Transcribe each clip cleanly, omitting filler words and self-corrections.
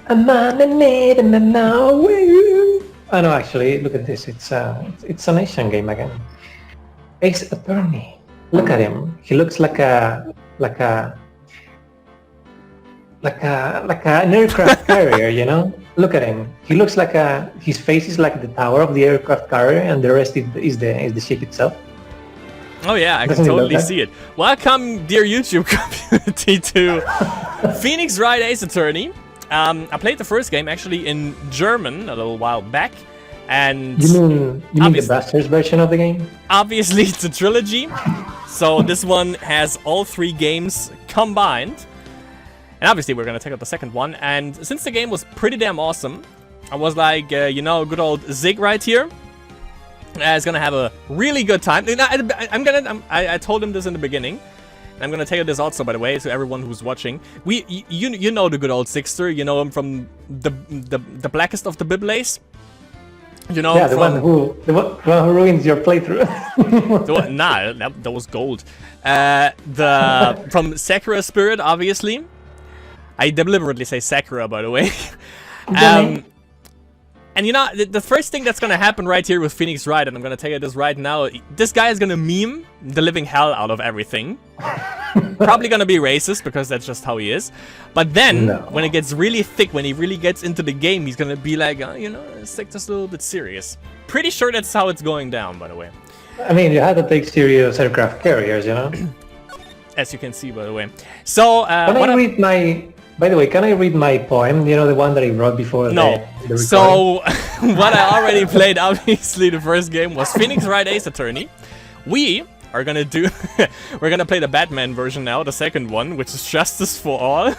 A man in it and then now. Oh no, actually, look at this. It's an Asian game again. Ace Attorney. Look at him. He looks like an aircraft carrier, you know? Look at him. He looks like his face is like the tower of the aircraft carrier, and the rest is the ship itself. Oh yeah, I can Doesn't he look totally that? see it. Welcome, dear YouTube community, to Phoenix Wright Ace Attorney. I played the first game actually in German a little while back, and You mean the Obviously. Busters version of the game? obviously it's a trilogy, so this one has all 3 games combined. And obviously we're gonna take out the second one, and since the game was pretty damn awesome, I was like, good old Zig right here is gonna have a really good time. I told him this in the beginning. I'm gonna tell you this also, by the way, to everyone who's watching. You know the good old Zigster. You know him from the blackest of the Biblays. You know, Yeah, the one who ruins your playthrough. that was gold. From Sakura Spirit, obviously. I deliberately say Sakura, by the way. And you know, the first thing that's gonna happen right here with Phoenix Wright, and I'm gonna tell you this right now, this guy is gonna meme the living hell out of everything. Probably gonna be racist, because that's just how he is. But then, when it gets really thick, when he really gets into the game, he's gonna be like, let's take this a little bit serious. Pretty sure that's how it's going down, by the way. I mean, you have to take serious aircraft carriers, you know? As you can see, by the way. So, By the way, can I read my poem? You know, the one that I wrote before the recording? So, what I already played, obviously, the first game was Phoenix Wright Ace Attorney. We are gonna do... we're gonna play the Batman version now, the second one, which is Justice for All.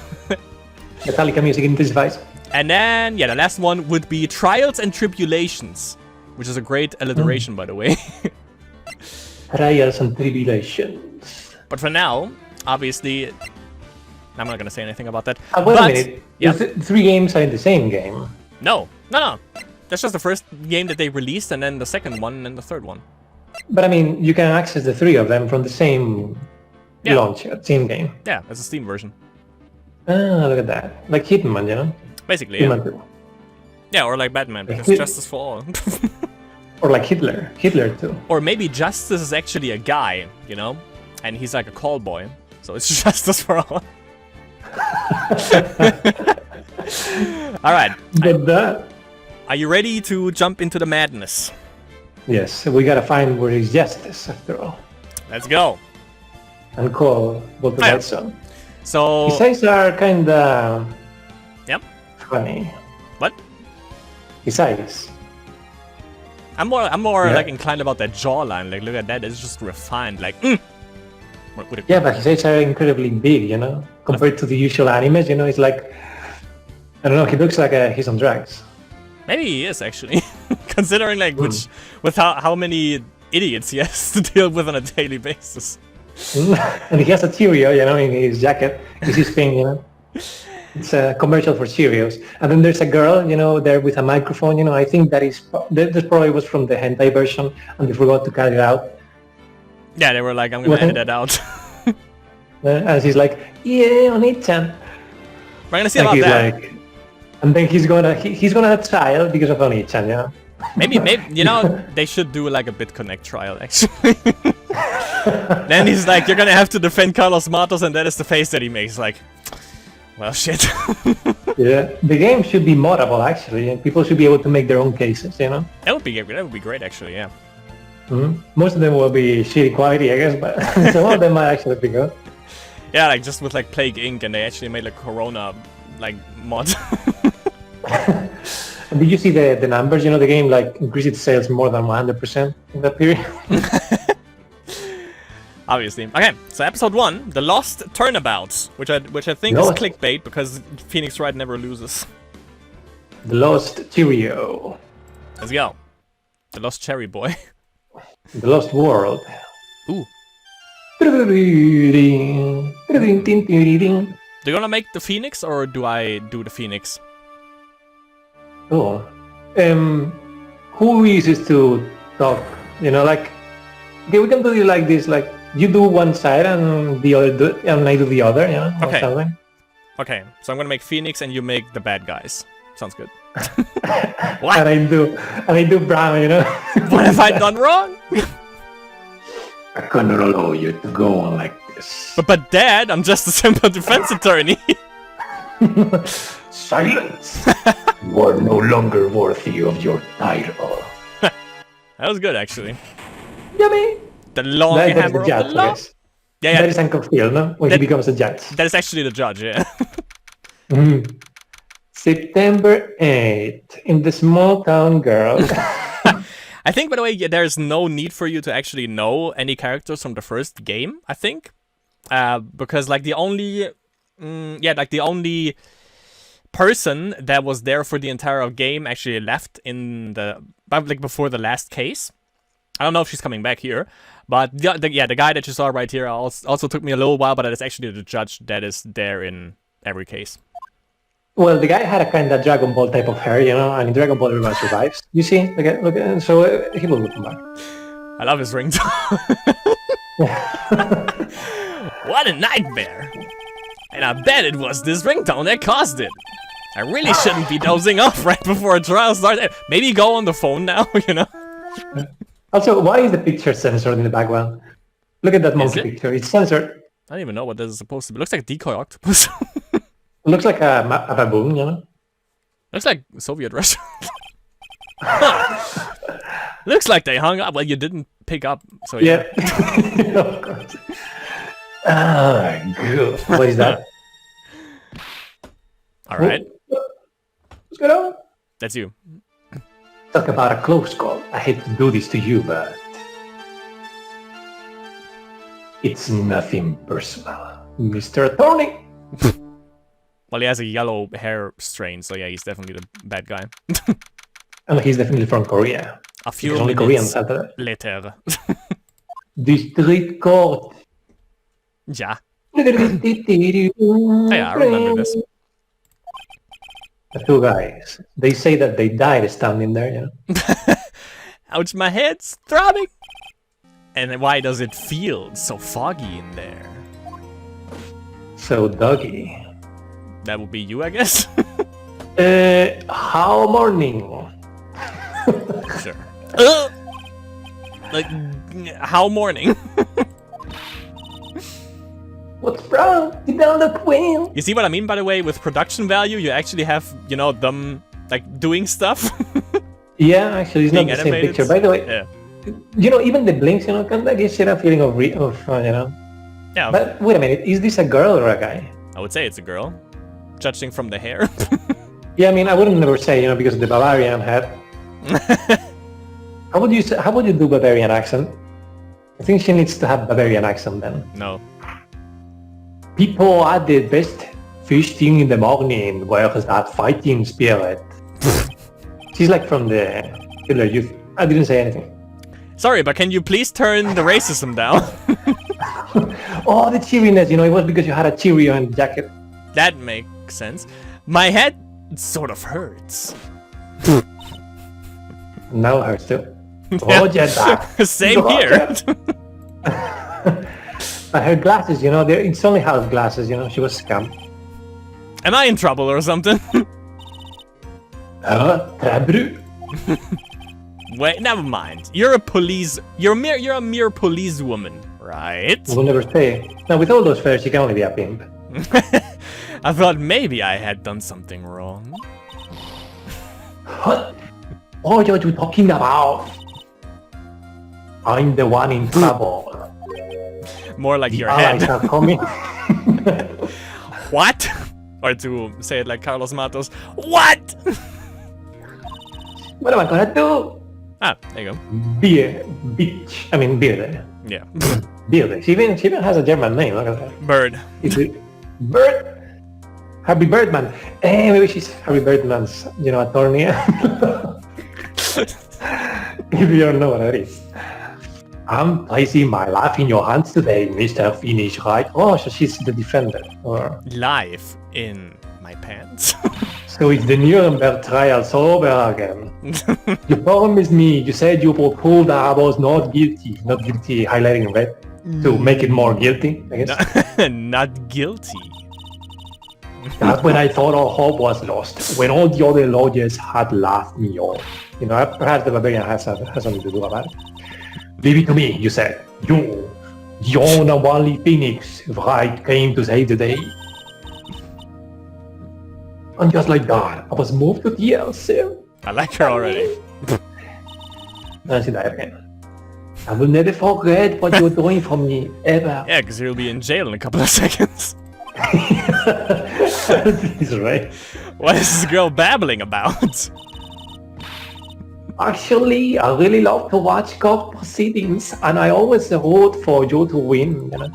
Metallica music intensifies. And then, the last one would be Trials and Tribulations, which is a great alliteration, by the way. Trials and Tribulations. But for now, obviously... I'm not gonna say anything about that. Wait a minute. Yeah. The 3 games are in the same game. No. That's just the first game that they released, and then the second one, and the third one. But I mean, you can access the 3 of them from the same launch, same game. Yeah, it's a Steam version. Ah, look at that. Like Hitman, you know? Basically, Hitman yeah. 2. Yeah, or like Batman, because Justice for All. Or like Hitler. Hitler too. Or maybe Justice is actually a guy, you know? And he's like a call boy. So it's Justice for All. Alright. Are you ready to jump into the madness? Yes, we gotta find where is justice, after all. Let's go. And call what the right song. So... His eyes are kinda... Yep. Funny. What? His eyes. I'm more like inclined about that jawline. Like, look at that, it's just refined. Like, Yeah, but his eyes are incredibly big, you know? Compared to the usual animes, you know, it's like... I don't know, he looks like he's on drugs. Maybe he is, actually. Considering, like, with how many idiots he has to deal with on a daily basis. And he has a Cheerio, you know, in his jacket. It's his thing, you know? It's a commercial for Cheerios. And then there's a girl, you know, there with a microphone, you know, I think that probably was from the hentai version, and they forgot to cut it out. Yeah, they were like, I'm gonna edit that out. And she's like, yeah, Oni-chan. We're gonna see about that. Like, and then he's gonna have trial because of Oni-chan, you know? Maybe, you know, they should do like a BitConnect trial, actually. Then he's like, you're gonna have to defend Carlos Matos, and that is the face that he makes, like, well, shit. Yeah, the game should be moddable, actually, and people should be able to make their own cases, you know? That would be great, actually, yeah. Most of them will be shitty quality, I guess, but some of them might actually be good. Yeah, like just with like Plague Inc. and they actually made like Corona like mod. Did you see the numbers? You know, the game like increased its sales more than 100% in that period. Obviously. Okay, so episode 1, The Lost Turnabout, which I think is clickbait because Phoenix Wright never loses. The Lost Cheerio. Let's go. The Lost Cherry Boy. The Lost World. Ooh. Do Do you wanna make the Phoenix or do I do the Phoenix? Oh. Who wishes to talk? You know, like, okay, we can do it like this, like, you do one side and the other and I do the other, you know? Okay. Okay, so I'm gonna make Phoenix and you make the bad guys. Sounds good. What? And I do Brown, you know? What have I done wrong? I cannot allow you to go on like this. But Dad, I'm just a simple defense attorney. Silence! You are no longer worthy of your title. That was good, actually. Yummy! The long hammer of the law. Yeah. That is Uncle Phil, no? When he becomes a judge. That is actually the judge, yeah. September 8th, in the small town girl. I think, by the way, there's no need for you to actually know any characters from the first game, I think. Because, like, the only... the only person that was there for the entire game actually left in the... like, before the last case. I don't know if she's coming back here. But, the guy that you saw right here also took me a little while, but that is actually the judge that is there in every case. Well, the guy had a kind of Dragon Ball type of hair, you know, and in Dragon Ball everyone survives. You see? Look at, so he will come back. I love his ringtone. What a nightmare! And I bet it was this ringtone that caused it. I really shouldn't be dozing off right before a trial starts. Maybe go on the phone now, you know? Also, why is the picture censored in the background? Look at that monkey picture. It's censored. I don't even know what this is supposed to be. It looks like a decoy octopus. It looks like a baboon, you know? Looks like Soviet Russia. Looks like they hung up. Well, you didn't pick up, so yeah. Of course. Ah, good. What is that? Alright. What's going on? That's you. Talk about a close call. I hate to do this to you, but... it's nothing personal. Mr. Attorney! Well, he has a yellow hair strain, so yeah, he's definitely the bad guy. And he's definitely from Korea. A few only minutes Koreans later. District Court. Yeah. Yeah, I remember this. The two guys. They say that they died standing there, you know? Ouch, my head's throbbing! And why does it feel so foggy in there? So doggy. That would be you, I guess? How morning? Sure. Like, how morning? What's wrong? Get down the queen. You see what I mean, by the way? With production value, you actually have, you know, them, like, doing stuff. Yeah, actually, it's not the same picture. By the way, yeah. You know, even the blinks, you know, kind of gives you a feeling of, you know. Yeah. But wait a minute, is this a girl or a guy? I would say it's a girl, judging from the hair. Yeah, I mean, I wouldn't never say, you know, because of the Bavarian hat. How would you do Bavarian accent? I think she needs to have Bavarian accent then. No. People are the best first thing in the morning. Where's that fighting spirit? She's like from the Hitler Youth. I didn't say anything. Sorry, but can you please turn the racism down? Oh, the cheeriness, you know, it was because you had a Cheerio in the jacket. That makes sense. My head sort of hurts. Now it hurts too. Oh, yeah, same here. But her glasses, you know, it's only half glasses, you know, she was scammed. Am I in trouble or something? Trouble? Wait, never mind. You're a mere police woman, right? We'll never say. Now, with all those fairs, you can only be a pimp. I thought maybe I had done something wrong. What? What are you talking about? I'm the one in trouble. More like the your head. Are coming. What? Or to say it like Carlos Matos, what? What am I gonna do? Ah, there you go. Bitch. I mean, Beard. Yeah. Beard. She even has a German name. Look at that. Bird. Is it Bird? Harvey Birdman. Hey, maybe she's Harvey Birdman's, you know, attorney. If you don't know what that is. I'm placing my life in your hands today, Mr. Finish, right? Oh, so she's the defender. Or... life in my pants. So it's the Nuremberg trials all over again. You promised me, you said you would prove that I was not guilty, highlighting red, to make it more guilty, I guess. Not guilty. That's when I thought all hope was lost, when all the other lawyers had laughed me off. You know, perhaps the barbarian has something to do about it. Leave it to me, you said. You, the only Phoenix, Wright came to save the day. And just like that, I was moved to tears, sir. I like her already. And she died again. I will never forget what you're doing for me, ever. Yeah, because you'll be in jail in a couple of seconds. He's right. What is this girl babbling about? Actually, I really love to watch court proceedings, and I always root for you to win, you know.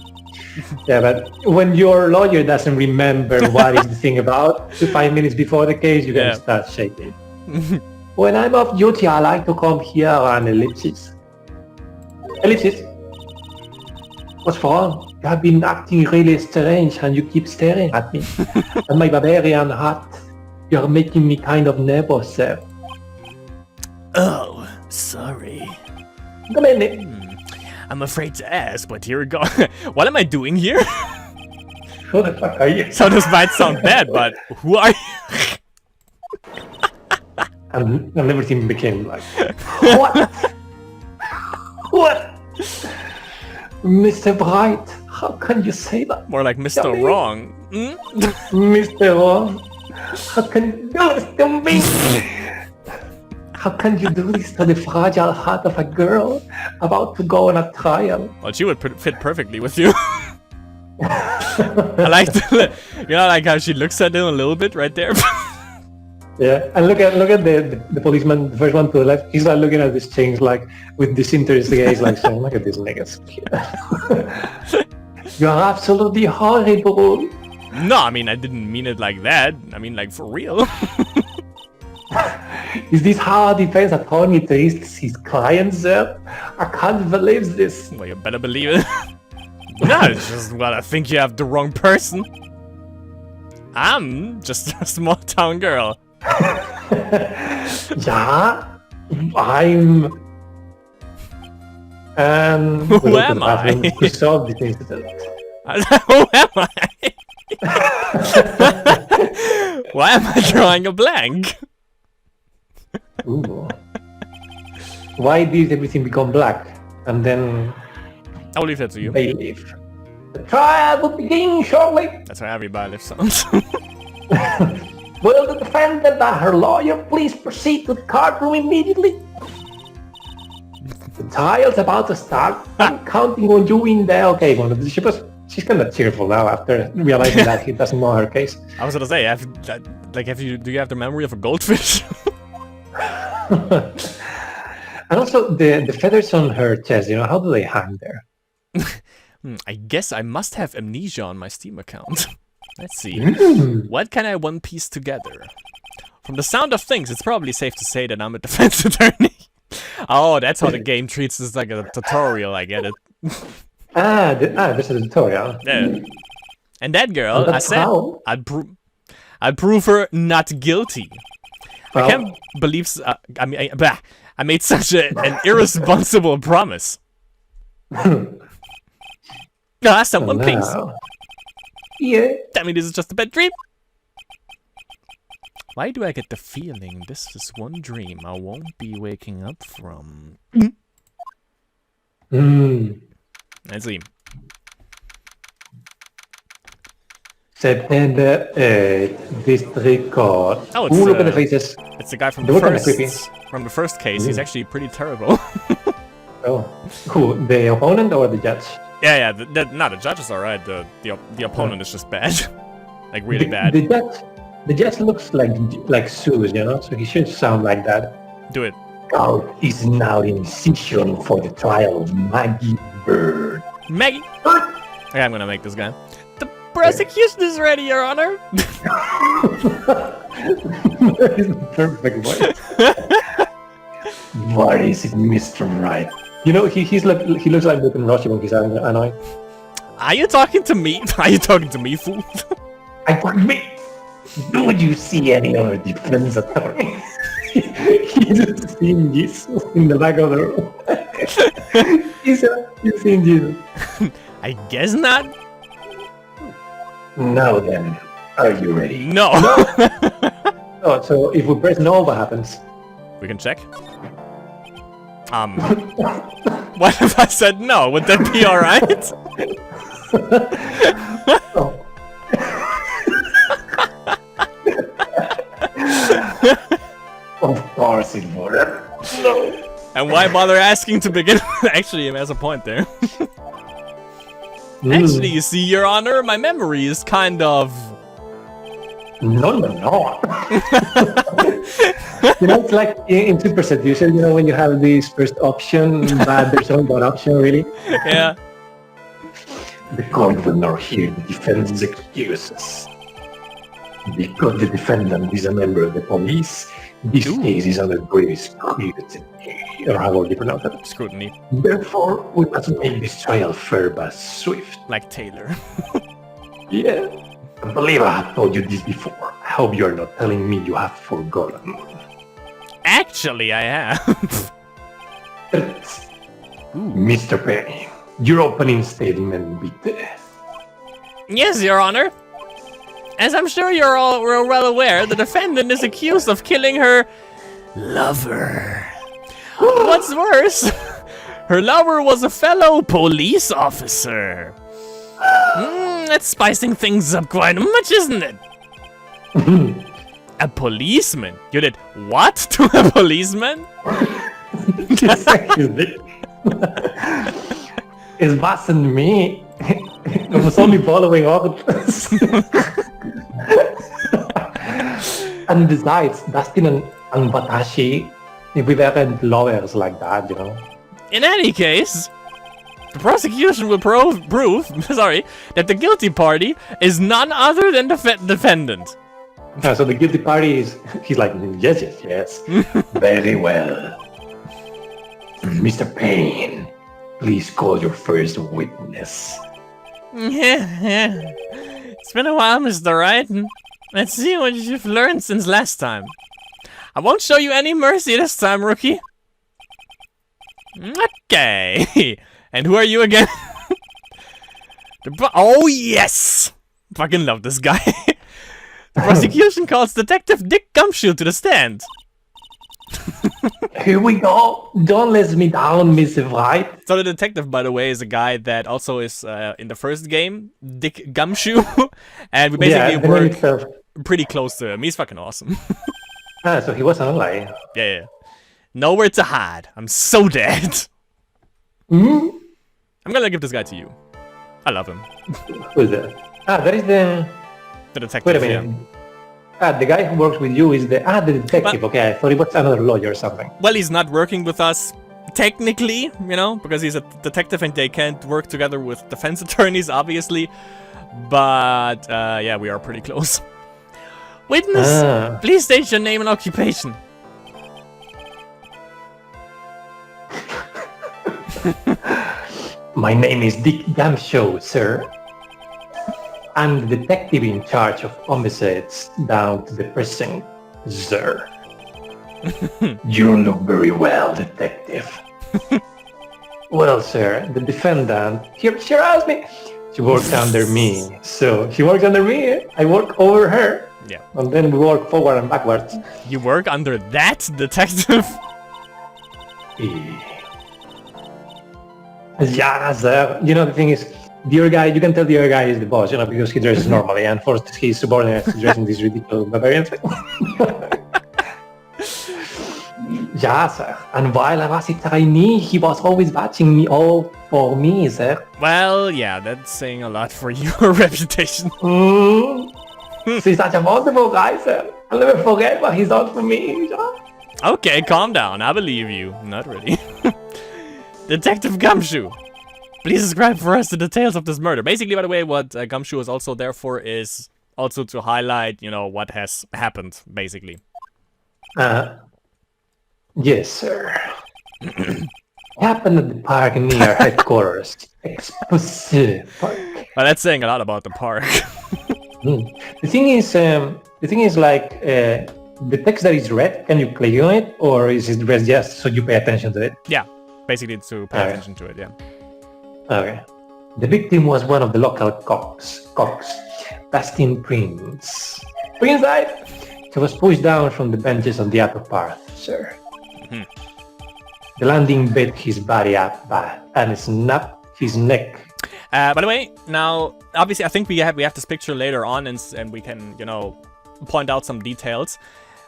Yeah, but when your lawyer doesn't remember what is the thing about 5 minutes before the case, you can start shaking. When I'm off duty, I like to come here on ellipsis. Ellipsis? What's wrong? You have been acting really strange and you keep staring at me. And my barbarian hat, you're making me kind of nervous, sir. Oh, sorry. Come in. I'm afraid to ask, but here we go. What am I doing here? Who the fuck are you? So this might sound bad, but who are you? And everything became like, what? What? Mr. Wright, how can you say that? More like Mr. Wrong. Mr. Wrong, how can you do this to me? How can you do this to the fragile heart of a girl about to go on a trial? Well, she would fit perfectly with you. I like the, you know, like how she looks at him a little bit right there. Yeah, and look at the policeman, the first one to the left. He's like looking at these things like with disinterested gaze, like saying, "Look at these niggas." You're absolutely horrible. No, I mean I didn't mean it like that. I mean like for real. Is this how a defense attorney treats his clients, sir? I can't believe this. Well, you better believe it. No, it's just well, I think you have the wrong person. I'm just a small town girl. Yeah, I'm. Who am I? To solve this incident. Who am I? Why am I drawing a blank? Ooh. Why did everything become black? And then I'll leave that to you. they leave. The trial will begin shortly. That's how everybody lives sounds. Will the defendant and her lawyer please proceed to the courtroom immediately? The trial's about to start. I'm counting on you in there. Okay, well, she's kind of cheerful now after realizing that he doesn't know her case. I was gonna say, do you have the memory of a goldfish? And also the feathers on her chest, you know, how do they hang there? I guess I must have amnesia on my Steam account. Let's see. What can I one piece together? From the sound of things, it's probably safe to say that I'm a defense attorney. Oh, that's how the game treats this like a tutorial, I get it. This is a tutorial. Yeah. And that girl, And I said, how? I'd prove her not guilty. Well, I can't believe, I made such an irresponsible promise. Someone please. now. Yeah. Tell me this is just a bad dream. Why do I get the feeling this is one dream I won't be waking up from? Let's see. September 8th, District Court. Oh, Ooh, look at the faces. It's the guy from They the look kinda creepy. first case. He's actually pretty terrible. Oh, who? The opponent or the judge? Yeah. No, the judge is alright. The opponent is just bad, like really bad. The judge looks like Zeus, you know, so he should sound like that. Do it. Court is now in session for the trial of Maggie Bird. Maggie. Okay, I'm gonna make this guy. The prosecution is ready, Your Honor. That is the perfect voice. What is it, Mr. Wright? You know, he looks like Lupin Roshi when he's annoyed. Are you talking to me? Are you talking to me, fool? I admit. Do you see any other defense attorney? He's just seeing Jesus in the back of the room. He's seeing Jesus. I guess not. Now then, Are you ready? No. Oh, so if we press no, what happens? We can check. What if I said no? Would that be alright? Oh. Of course it would. No. And why bother asking to begin with? Actually, he has a point there. Actually, you see, Your Honor, my memory is kind of... No. It's like in Super Seducer, when you have this first option, but there's only one option, really. Yeah. The court will not hear the defendant's excuses. Because the defendant is a member of the police, this case is under grave scrutiny, or however you pronounce it. Scrutiny. Therefore, we must make this trial fair but swift. Like Taylor. Yeah. I believe I have told you this before. I hope you're not telling me you have forgotten. Actually, I have. Mr. Perry, your opening statement, bitte. Yes, Your Honor. As I'm sure you're all well aware, the defendant is accused of killing her lover. What's worse, her lover was a fellow police officer. That's spicing things up quite much, isn't it? A policeman? You did what to a policeman? It wasn't me. I was only following orders. And besides, Dustin and Batashi, we weren't lawyers like that, In any case, the prosecution will prove that the guilty party is none other than the defendant. So the guilty party he's like, yes. Very well. Mr. Payne, please call your first witness. Yeah. It's been a while, Mr. Wright. Let's see what you've learned since last time. I won't show you any mercy this time, rookie. Okay. And who are you again? Oh, yes! Fucking love this guy. The prosecution calls Detective Dick Gumshoe to the stand. Here we go. Don't let me down, Mr. Wright. So the detective, by the way, is a guy that also is in the first game, Dick Gumshoe. And we basically work pretty close to him. He's fucking awesome. So he wasn't alive. Yeah. Nowhere to hide. I'm so dead. I'm gonna give this guy to you. I love him. Who is that? That is the detective. Wait a minute. The guy who works with you is the detective. Okay, I thought he was another lawyer or something. Well, he's not working with us technically, because he's a detective and they can't work together with defense attorneys, obviously. But yeah, we are pretty close. Witness, please state your name and occupation. My name is Dick Gumshoe, sir. I'm the detective in charge of homicides down to the precinct, sir. You look very well, detective. Well, sir, the defendant, she asked me. She works under me, so she works under me, I work over her. Yeah. And then we work forward and backwards. You work under that detective? Yeah, sir. The thing is, the other guy, you can tell the other guy is the boss, because he dresses normally, and forced his subordinates to dress in this ridiculous barbarian thing. Yeah, sir. And while I was a trainee, he was always watching me all for me, sir. Well, yeah, that's saying a lot for your reputation. He's such a wonderful guy, sir. I'll never forget what he's done for me. Okay, calm down. I believe you. Not really. Detective Gumshoe, please describe for us the details of this murder. Basically, by the way, what Gumshoe is also there for is also to highlight, what has happened, basically. Yes, sir. Happened at the park near headquarters. Exposé Park. Well, that's saying a lot about the park. The thing is, like, the text that is red, can you click on it, or is it red just so you pay attention to it? Yeah, basically to pay attention to it, yeah. Okay. The victim was one of the local cocks, Bastin Prince. Bring inside! He was pushed down from the benches on the upper part, sir. Mm-hmm. The landing bit his body up and snapped his neck. By the way, now, obviously, I think we have this picture later on, and we can, point out some details.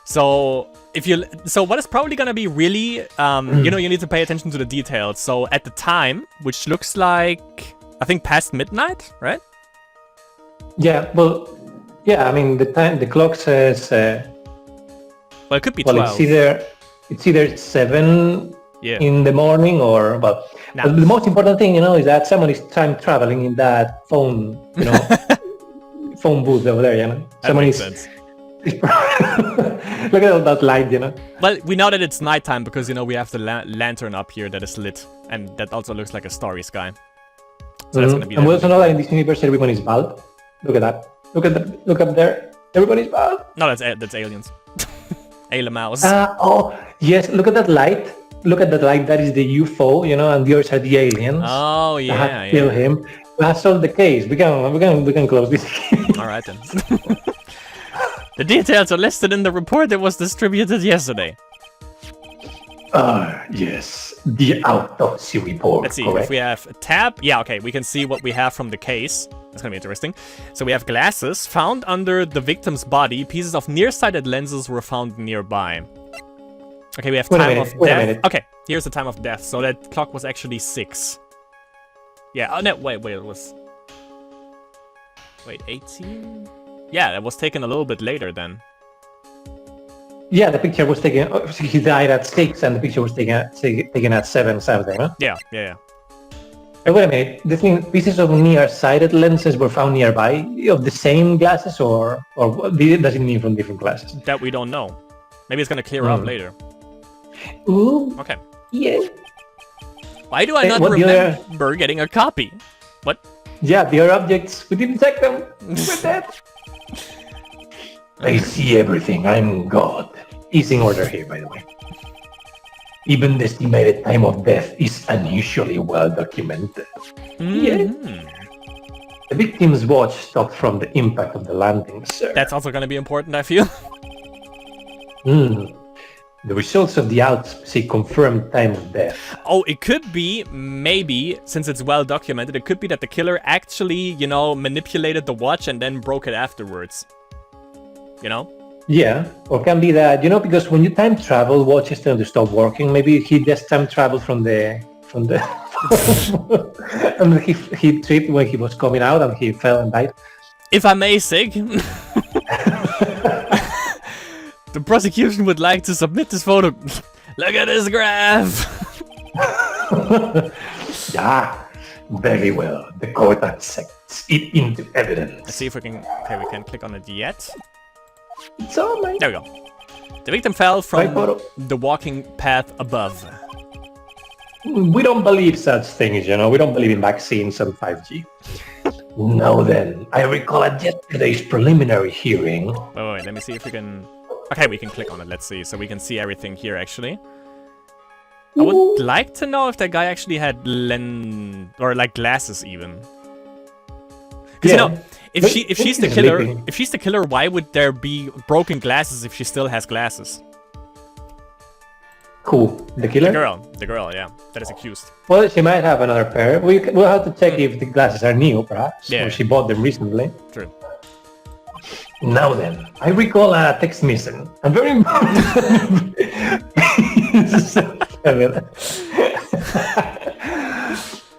So what is probably gonna be really, you need to pay attention to the details. So at the time, which looks like, I think past midnight, right? Yeah, well, yeah, I mean, the clock says... well, it could be 12. It's either 7 in the morning or... But the most important thing, is that someone is time traveling in that phone, phone booth over there, Someone makes is... sense. Look at all that light, Well, we know that it's nighttime because, we have the lantern up here that is lit. And that also looks like a starry sky. So that's gonna be... And we also know that in this universe, everyone is bald. Look at that. Look up there. Everybody's bald. No, that's aliens. Alien mouse. Oh, yes. Look at that light. Look at that light. That is the UFO, and the others are the aliens. Oh, yeah, that had killed him. We have solved the case. We can close this case. All right, then. The details are listed in the report that was distributed yesterday. Yes. The autopsy report. Let's see, correct? if we have a tab. Yeah, okay, we can see what we have from the case. That's gonna be interesting. So we have glasses found under the victim's body. Pieces of nearsighted lenses were found nearby. Okay, we have time of death. Okay, here's the time of death. So that clock was actually 6. Yeah, oh no, wait, it was... Wait, 18? Yeah, that was taken a little bit later then. Yeah, the picture was taken... He died at 6 and the picture was taken at 7 something, huh? Yeah. Wait a minute. This means pieces of nearsighted lenses were found nearby of the same glasses, or does it mean from different glasses? That we don't know. Maybe it's gonna clear up later. Ooh. Okay. Yeah. Why do I not remember getting a copy? What? Yeah, the other objects, we didn't check them. We're dead. I see everything. I'm God. He's in order here, by the way. Even the estimated time of death is unusually well documented. Yeah. The victim's watch stopped from the impact of the landing, sir. That's also going to be important, I feel. The results of the autopsy confirmed time of death. Oh, it could be, maybe, since it's well documented, it could be that the killer actually, manipulated the watch and then broke it afterwards. Yeah, or can be that, because when you time travel, watches tend to stop working. Maybe he just time traveled from the and he tripped when he was coming out and he fell and died. If I may, Sig, the prosecution would like to submit this photo. Look at this graph. Yeah, very well. The court accepts it into evidence. Let's see if we can. Okay, we can't click on it yet. It's all right. There we go. The victim fell from the walking path above. We don't believe such things, We don't believe in vaccines and 5G. Now then, I recall at yesterday's preliminary hearing. Wait, let me see if we can... Okay, we can click on it, let's see. So we can see everything here, actually. I would like to know if that guy actually had glasses even. Because, if she's the killer, why would there be broken glasses if she still has glasses? Who? The killer? The girl, yeah. That is accused. Well, she might have another pair. We'll have to check if the glasses are new, perhaps. Yeah. Or she bought them recently. True. Now then, I recall a text missing. A very important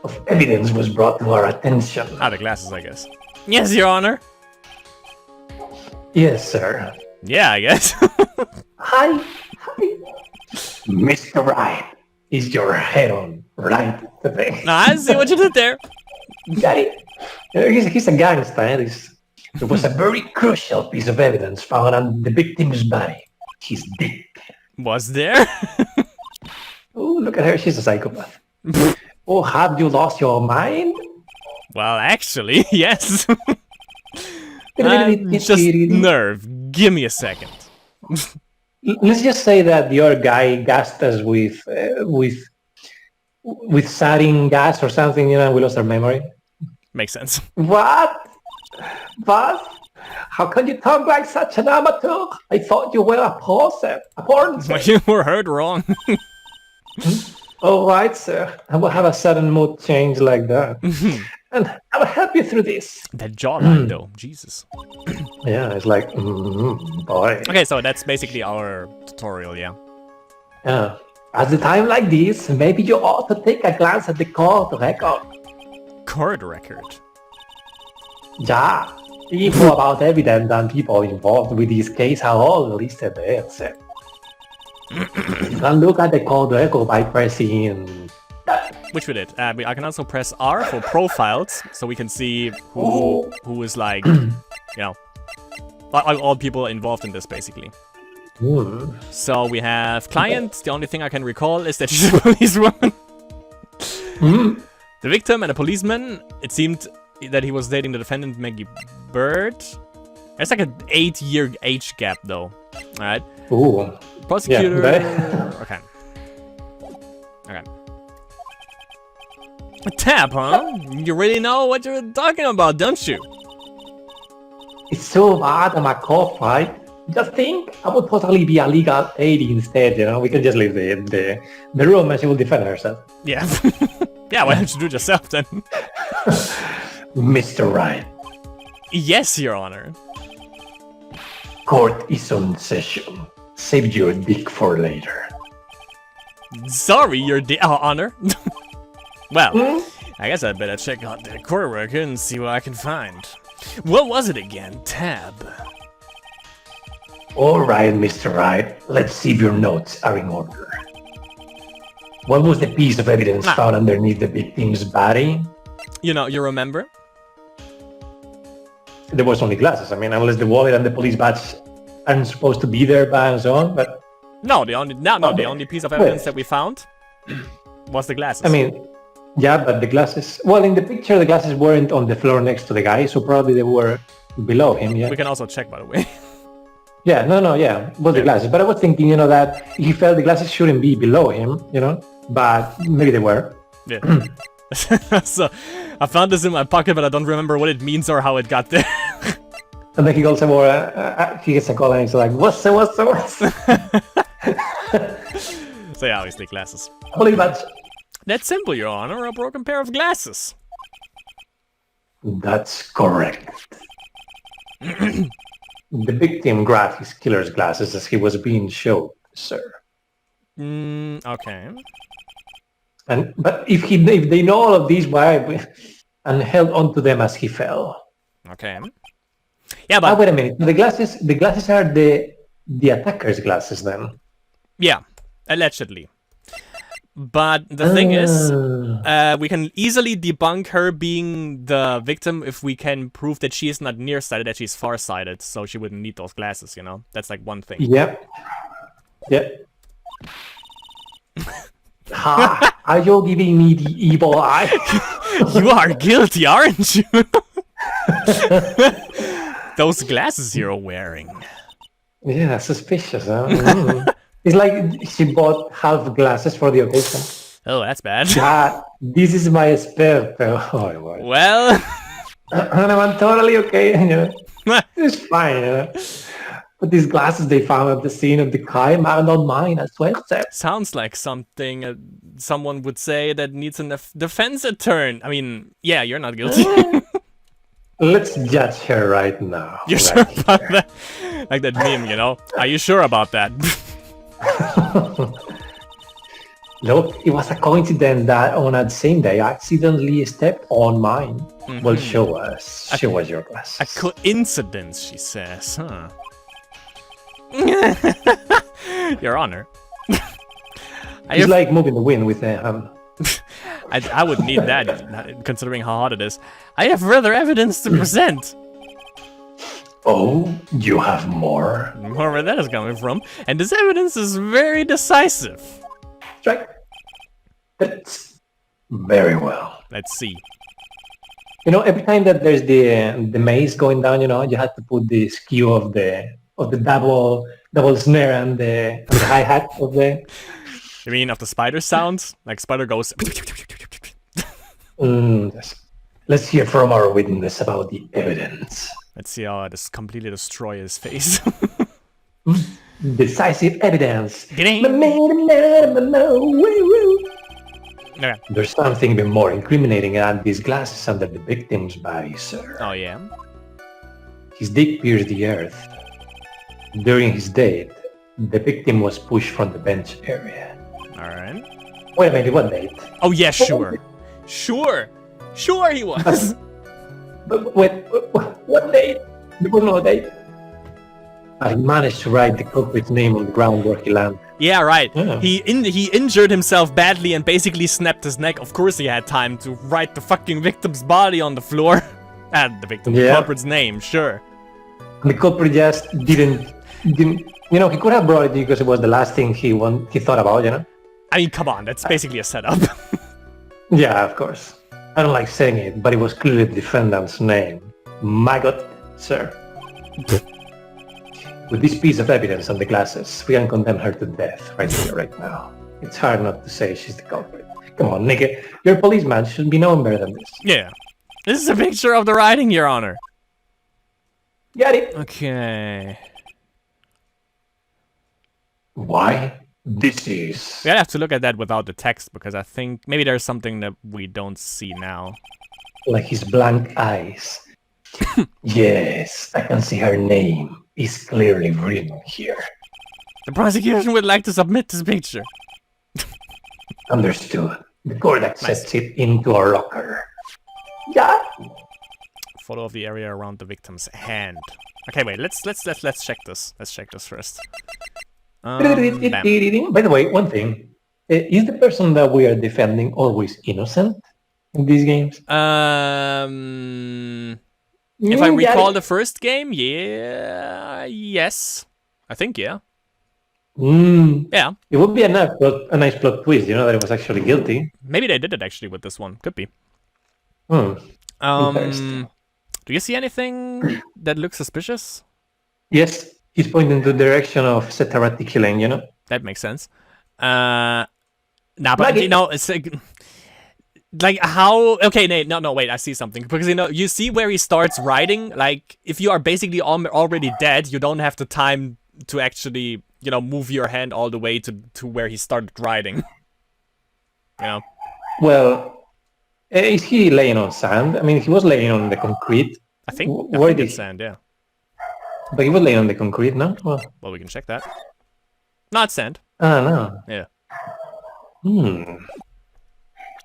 of evidence was brought to our attention. The glasses, I guess. Yes, Your Honor. Yes, sir. Yeah, I guess. Hi. Mr. Wright, is your head on right today? No, I see what you did there. Daddy, he's a gangster. There was a very crucial piece of evidence found on the victim's body. His dick. Was there? Oh, look at her. She's a psychopath. Oh, have you lost your mind? Well, actually, yes. Just nerve. Give me a second. Let's just say that the other guy gassed us with sarin gas or something, and we lost our memory. Makes sense. What? What? How can you talk like such an amateur? I thought you were a porn star. You were heard wrong. All right, sir. I will have a sudden mood change like that. And I will help you through this. That jawline, though. Jesus. Yeah, it's like, boy. Okay, so that's basically our tutorial, yeah. Yeah. At a time like this, maybe you ought to take a glance at the court record. Court record. Yeah. Info about evidence and people involved with this case are all listed there, sir. You can look at the court record by pressing that. Which we did. I can also press R for profiles, so we can see who is like, you know, all people involved in this, basically. So we have client. The only thing I can recall is that she's a policewoman. The victim and a policeman. It seemed that he was dating the defendant, Maggie Bird. There's like an 8-year age gap, though. Alright. Ooh. Prosecutor. Yeah, Okay. Okay. A tab, huh? You really know what you're talking about, don't you? It's so bad I'm a cop, right? Just think, I would totally be a legal aid instead, you know? We can just leave the room and she will defend herself. Yeah. Yeah, why don't you do it yourself then? Mr. Wright, Yes, Your Honor. court is on session. Save your dick for later. Sorry, Your Honor. Well, I guess I'd better check out the court record and see what I can find. What was it again? Tab. Alright, Mr. Wright, let's see if your notes are in order. What was the piece of evidence found underneath the victim's body? You know, you remember? There was only glasses. I mean, unless the wallet and the police badge aren't supposed to be there by and so on, but... No, the only piece of evidence that we found was the glasses. I mean, yeah, but the glasses... Well, in the picture, the glasses weren't on the floor next to the guy, so probably they were below him, yeah. We can also check, by the way. Yeah, yeah, was the glasses. But I was thinking, you know, that he felt the glasses shouldn't be below him, you know, but maybe they were. Yeah. So, I found this in my pocket, but I don't remember what it means or how it got there. And then he also he gets a call and he's like, what's? So yeah, obviously glasses. I believe that's... That's simple, Your Honor, a broken pair of glasses. That's correct. The victim grabbed his killer's glasses as he was being showed, sir. Okay. But if they know all of these, why and held onto them as he fell? Okay. Yeah, but wait a minute. The glasses are the attacker's glasses then. Yeah, allegedly. But the thing is, we can easily debunk her being the victim if we can prove that she is not nearsighted, that she's farsighted, so she wouldn't need those glasses, you know? That's like one thing. Yep. Yep. Ha! Are you giving me the evil eye? You are guilty, aren't you? Those glasses you're wearing. Yeah, suspicious, huh? It's like she bought half glasses for the occasion. Oh, that's bad. Yeah, this is my spare pair. Oh, Lord. Well... And I'm totally okay, you know. It's fine, you know. But these glasses they found at the scene of the crime are not mine, I swear. Sounds like something someone would say that needs a defense attorney. I mean, yeah, you're not guilty. Let's judge her right now. You're sure about that? Like that meme, you know? Are you sure about that? Look, it was a coincidence that on that same day I accidentally stepped on mine. Well, show us your glasses. A coincidence, she says, huh? Your Honor. It's like moving the wind with the hand. I would need that, considering how hot it is. I have further evidence to present. Oh, you have more? More where that is coming from. And this evidence is very decisive. Right. That's very well. Let's see. You know, every time that there's the maze going down, you know, you have to put the skew of the double snare and the hi-hat of the... You mean of the spider sounds? Like spider goes... Yes. Let's hear from our witness about the evidence. Let's see how I just completely destroy his face. Decisive evidence. Ding. Okay. There's something even more incriminating than these glasses under the victim's body, sir. Oh yeah. His dick pierced the earth. During his date, the victim was pushed from the bench area. Alright. Wait a minute, what date? Oh yeah, sure. Sure he was. But wait, what date? There was no date. I managed to write the culprit's name on the ground where he landed. Yeah, right. Yeah. He injured himself badly and basically snapped his neck. Of course he had time to write the fucking victim's body on the floor. And the victim's culprit's name, sure. The culprit just didn't, you know, he could have brought it because it was the last thing he thought about, you know? I mean, come on, that's basically a setup. Yeah, of course. I don't like saying it, but it was clearly the defendant's name. My God, sir. With this piece of evidence on the glasses, we can condemn her to death right here, right now. It's hard not to say she's the culprit. Come on, nigga. You're a policeman. You should be knowing better than this. Yeah. This is a picture of the writing, Your Honor. Got it. Okay. Why? This is... We have to look at that without the text, because I think maybe there's something that we don't see now. like his blank eyes. Yes, I can see her name is clearly written here. The prosecution would like to submit this picture. Understood. The court accepts it into our locker. Yeah. Photo of the area around the victim's hand. Okay, wait. Let's check this. Let's check this first. By the way, one thing. Is the person that we are defending always innocent in these games? If I recall the first game, yes. I think, yeah. Yeah. It would be a nice plot twist, you know, that it was actually guilty. Maybe they did it actually with this one. Could be. Interesting. Do you see anything that looks suspicious? Yes, he's pointing to the direction of Setarati killing, you know? That makes sense. But you know, it's like how... Okay, no, wait, I see something. Because, you know, you see where he starts writing? Like, if you are basically already dead, you don't have the time to actually, you know, move your hand all the way to where he started writing. You know? Well, is he laying on sand? I mean, he was laying on the concrete. I think it's sand, yeah. But he was laying on the concrete, no? Well, we can check that. No, it's sand. No. Yeah.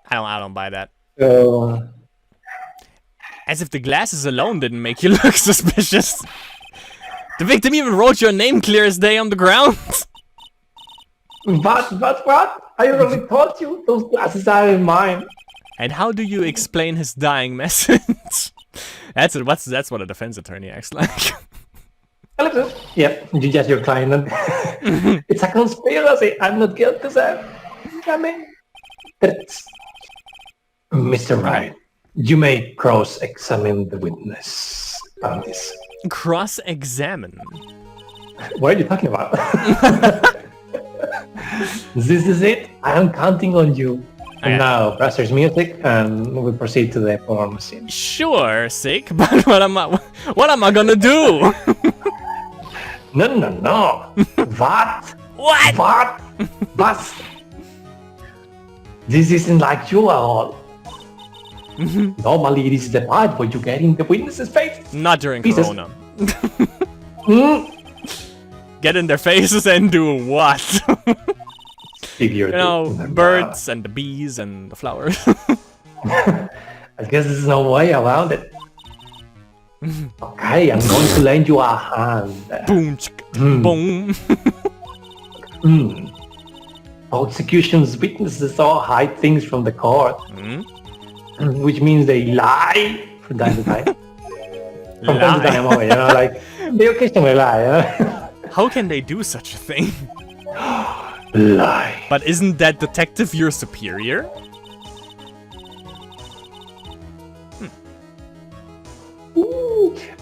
I don't buy that. As if the glasses alone didn't make you look suspicious. The victim even wrote your name clear as day on the ground. What? I already told you, those glasses are mine. And how do you explain his dying message? That's what a defense attorney acts like. Yep, you just your client. It's a conspiracy. I'm not guilty, sir. I mean, Mr. Wright, you may cross-examine the witness on this. Cross-examine? What are you talking about? This is it. I am counting on you. And now, Braster's music, and we proceed to the porn scene. Sure, sick, but what am I gonna do? No. What? What? But this isn't like you at all. Normally, this is the part where you get in the witness's face. Not during Corona. Get in their faces and do what? You know, birds and the bees and the flowers. I guess there's no way around it. Okay, I'm going to lend you a hand. Boom, boom. Prosecution's witnesses all hide things from the court, which means they lie from time to time. From time to time, you know, like they occasionally lie. You know? How can they do such a thing? Lie. But isn't that detective your superior?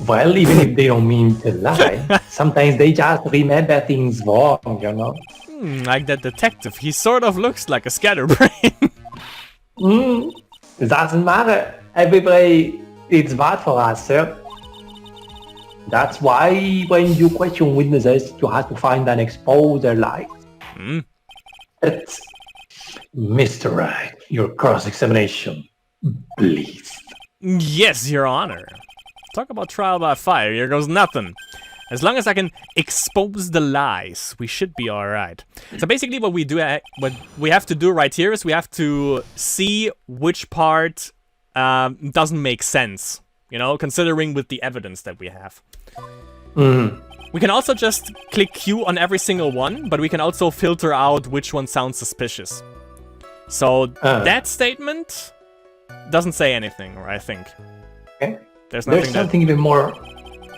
Well, even if they don't mean to lie, sometimes they just remember things wrong, you know? Like that detective, he sort of looks like a scatterbrain. It doesn't matter. Everybody, it's bad for us, sir. That's why when you question witnesses, you have to find and expose their lies. But, Mr. Wright, your cross-examination, please. Yes, Your Honor. Talk about trial by fire, here goes nothing. As long as I can expose the lies, we should be alright. So basically what what we have to do right here is we have to see which part doesn't make sense, you know, considering with the evidence that we have. We can also just click Q on every single one, but we can also filter out which one sounds suspicious. So that statement doesn't say anything, I think. Okay. There's something even more...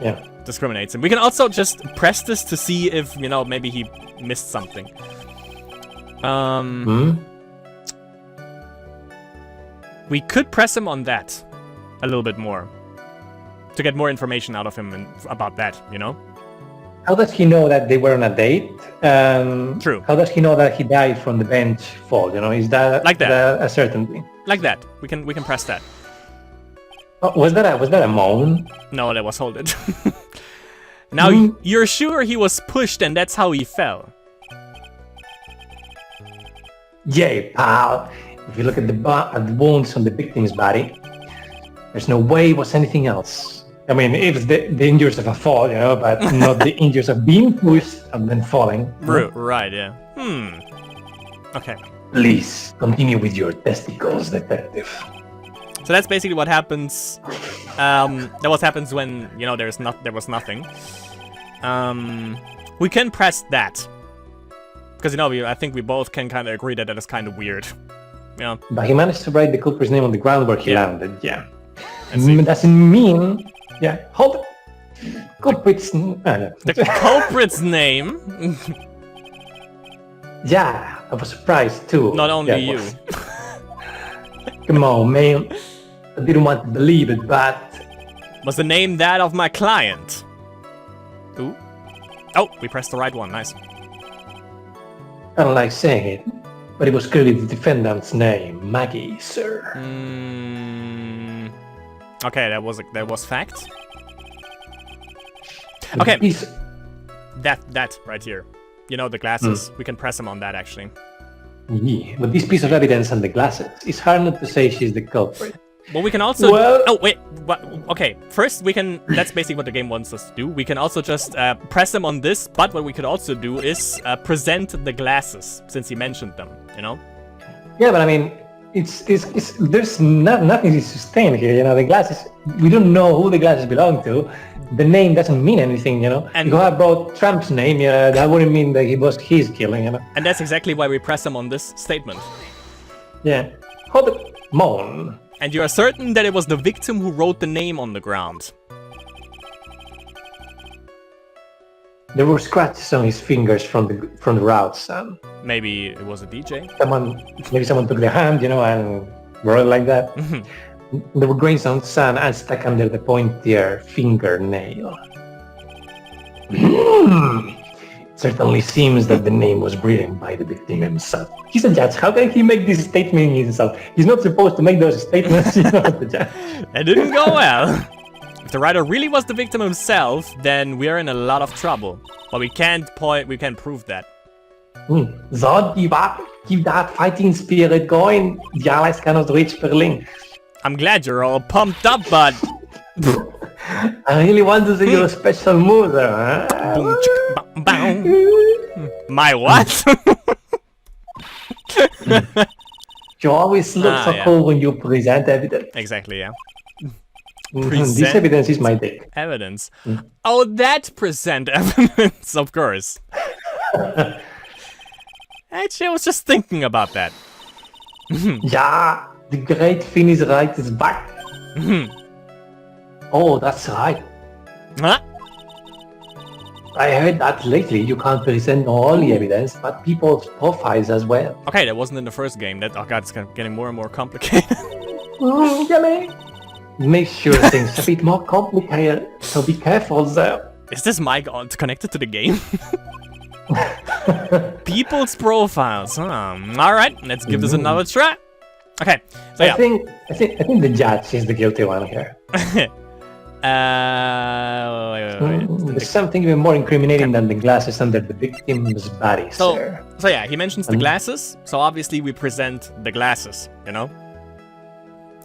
Yeah. Discriminates him. We can also just press this to see if, you know, maybe he missed something. We could press him on that a little bit more to get more information out of him and about that, you know? How does he know that they were on a date? True. How does he know that he died from the bench fall? You know, is that like that a certainty? Like that. We can press that. Oh, was that a moan? No, that was hold it. Now you're sure he was pushed and that's how he fell? Yeah, pal. If you look at the wounds on the victim's body, there's no way it was anything else. I mean, it's the injuries of a fall, you know, but not the injuries of being pushed and then falling. Right, yeah. Okay. Please, continue with your testicles, detective. So that's basically what happens. That what happens when, you know, there was nothing. We can press that. Because, you know, I think we both can kind of agree that is kind of weird. Yeah. But he managed to write the culprit's name on the ground where he landed, yeah. Doesn't mean... Yeah, hold it. Culprit's... The culprit's name? Yeah, I was surprised too. Not only you. Come on, man. I didn't want to believe it, but... Was the name that of my client? Ooh. Oh, we pressed the right one, nice. I don't like saying it, but it was clearly the defendant's name, Maggie, sir. Okay, that was fact. Okay. That right here. You know, the glasses. We can press him on that, actually. Yeah, but this piece of evidence and the glasses, it's hard not to say she's the culprit. Well, we can also... Well... Oh, wait. What? Okay, first we can... That's basically what the game wants us to do. We can also just press him on this, but what we could also do is present the glasses, since he mentioned them, you know? Yeah, but I mean, there's nothing to sustain here, you know, the glasses... We don't know who the glasses belong to. The name doesn't mean anything, you know? And if I brought Trump's name, yeah, that wouldn't mean that he was his killing, you know? And that's exactly why we press him on this statement. Yeah. Hold it. Moan. And you are certain that it was the victim who wrote the name on the ground. There were scratches on his fingers from the routes, Sam. Maybe it was a DJ? Maybe someone took their hand, you know, and wrote it like that. There were grains on sand and stuck under the pointier fingernail. It certainly seems that the name was written by the victim himself. He's a judge. How can he make this statement himself? He's not supposed to make those statements, you know, the judge. It didn't go well. If the writer really was the victim himself, then we are in a lot of trouble. But we can't prove that. So, keep that fighting spirit going. The Allies cannot reach Berlin. I'm glad you're all pumped up, bud. I really want to see your special move there, huh? Boom, chick, bow. My what? You always look so cool when you present evidence. Exactly, yeah. This evidence is my dick. Evidence? Oh, that present evidence, of course. Actually, I was just thinking about that. Yeah, the great Finnish Wright is back. Oh, that's right. Huh? I heard that lately you can't present all the evidence, but people's profiles as well. Okay, that wasn't in the first game. Oh god, it's getting more and more complicated. Yeah, man. Make sure things a bit more complicated, so be careful there. Is this mic connected to the game? People's profiles, huh? Alright, let's give this another try. Okay, so yeah. I think the judge is the guilty one here. Wait. There's something even more incriminating than the glasses under the victim's body, sir. So yeah, he mentions the glasses. So obviously we present the glasses, you know?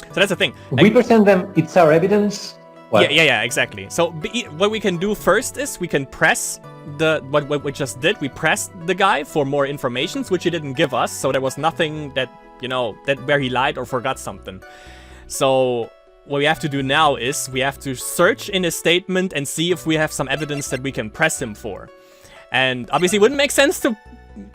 So that's the thing. We present them, it's our evidence. What? Yeah, exactly. So what we can do first is we can press what we just did. We pressed the guy for more information, which he didn't give us. So there was nothing that, you know, where he lied or forgot something. So what we have to do now is we have to search in his statement and see if we have some evidence that we can press him for. And obviously it wouldn't make sense to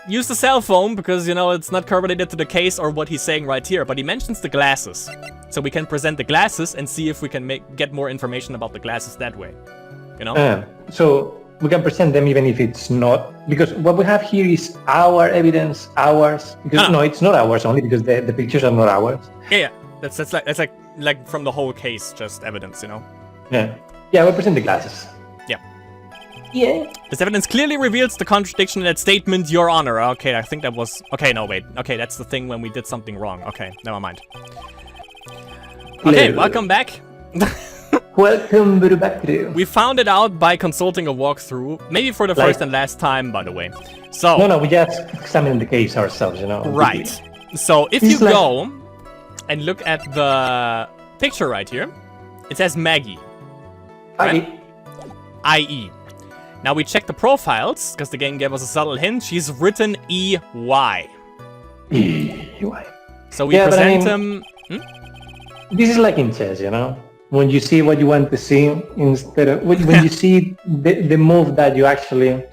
use the cell phone because, you know, it's not correlated to the case or what he's saying right here, but he mentions the glasses. So we can present the glasses and see if we can get more information about the glasses that way, you know? So we can present them even if it's not, because what we have here is our evidence, ours, because no, it's not ours only because the pictures are not ours. Yeah. That's like from the whole case, just evidence, you know? Yeah, we present the glasses. Yeah. This evidence clearly reveals the contradiction in that statement, Your Honor. Okay, I think that was... Okay, no, wait. Okay, that's the thing when we did something wrong. Okay, never mind. Okay, welcome back. Welcome back to... We found it out by consulting a walkthrough. Maybe for the first and last time, by the way. So... No, we just examined the case ourselves, you know? Right. So, if you go and look at the picture right here, it says Maggie. Right? I.E. Now we check the profiles, because the game gave us a subtle hint. She's written E-Y. E-Y. So we present him... This is like in chess, you know? When you see what you want to see, instead of... When you see the move that you actually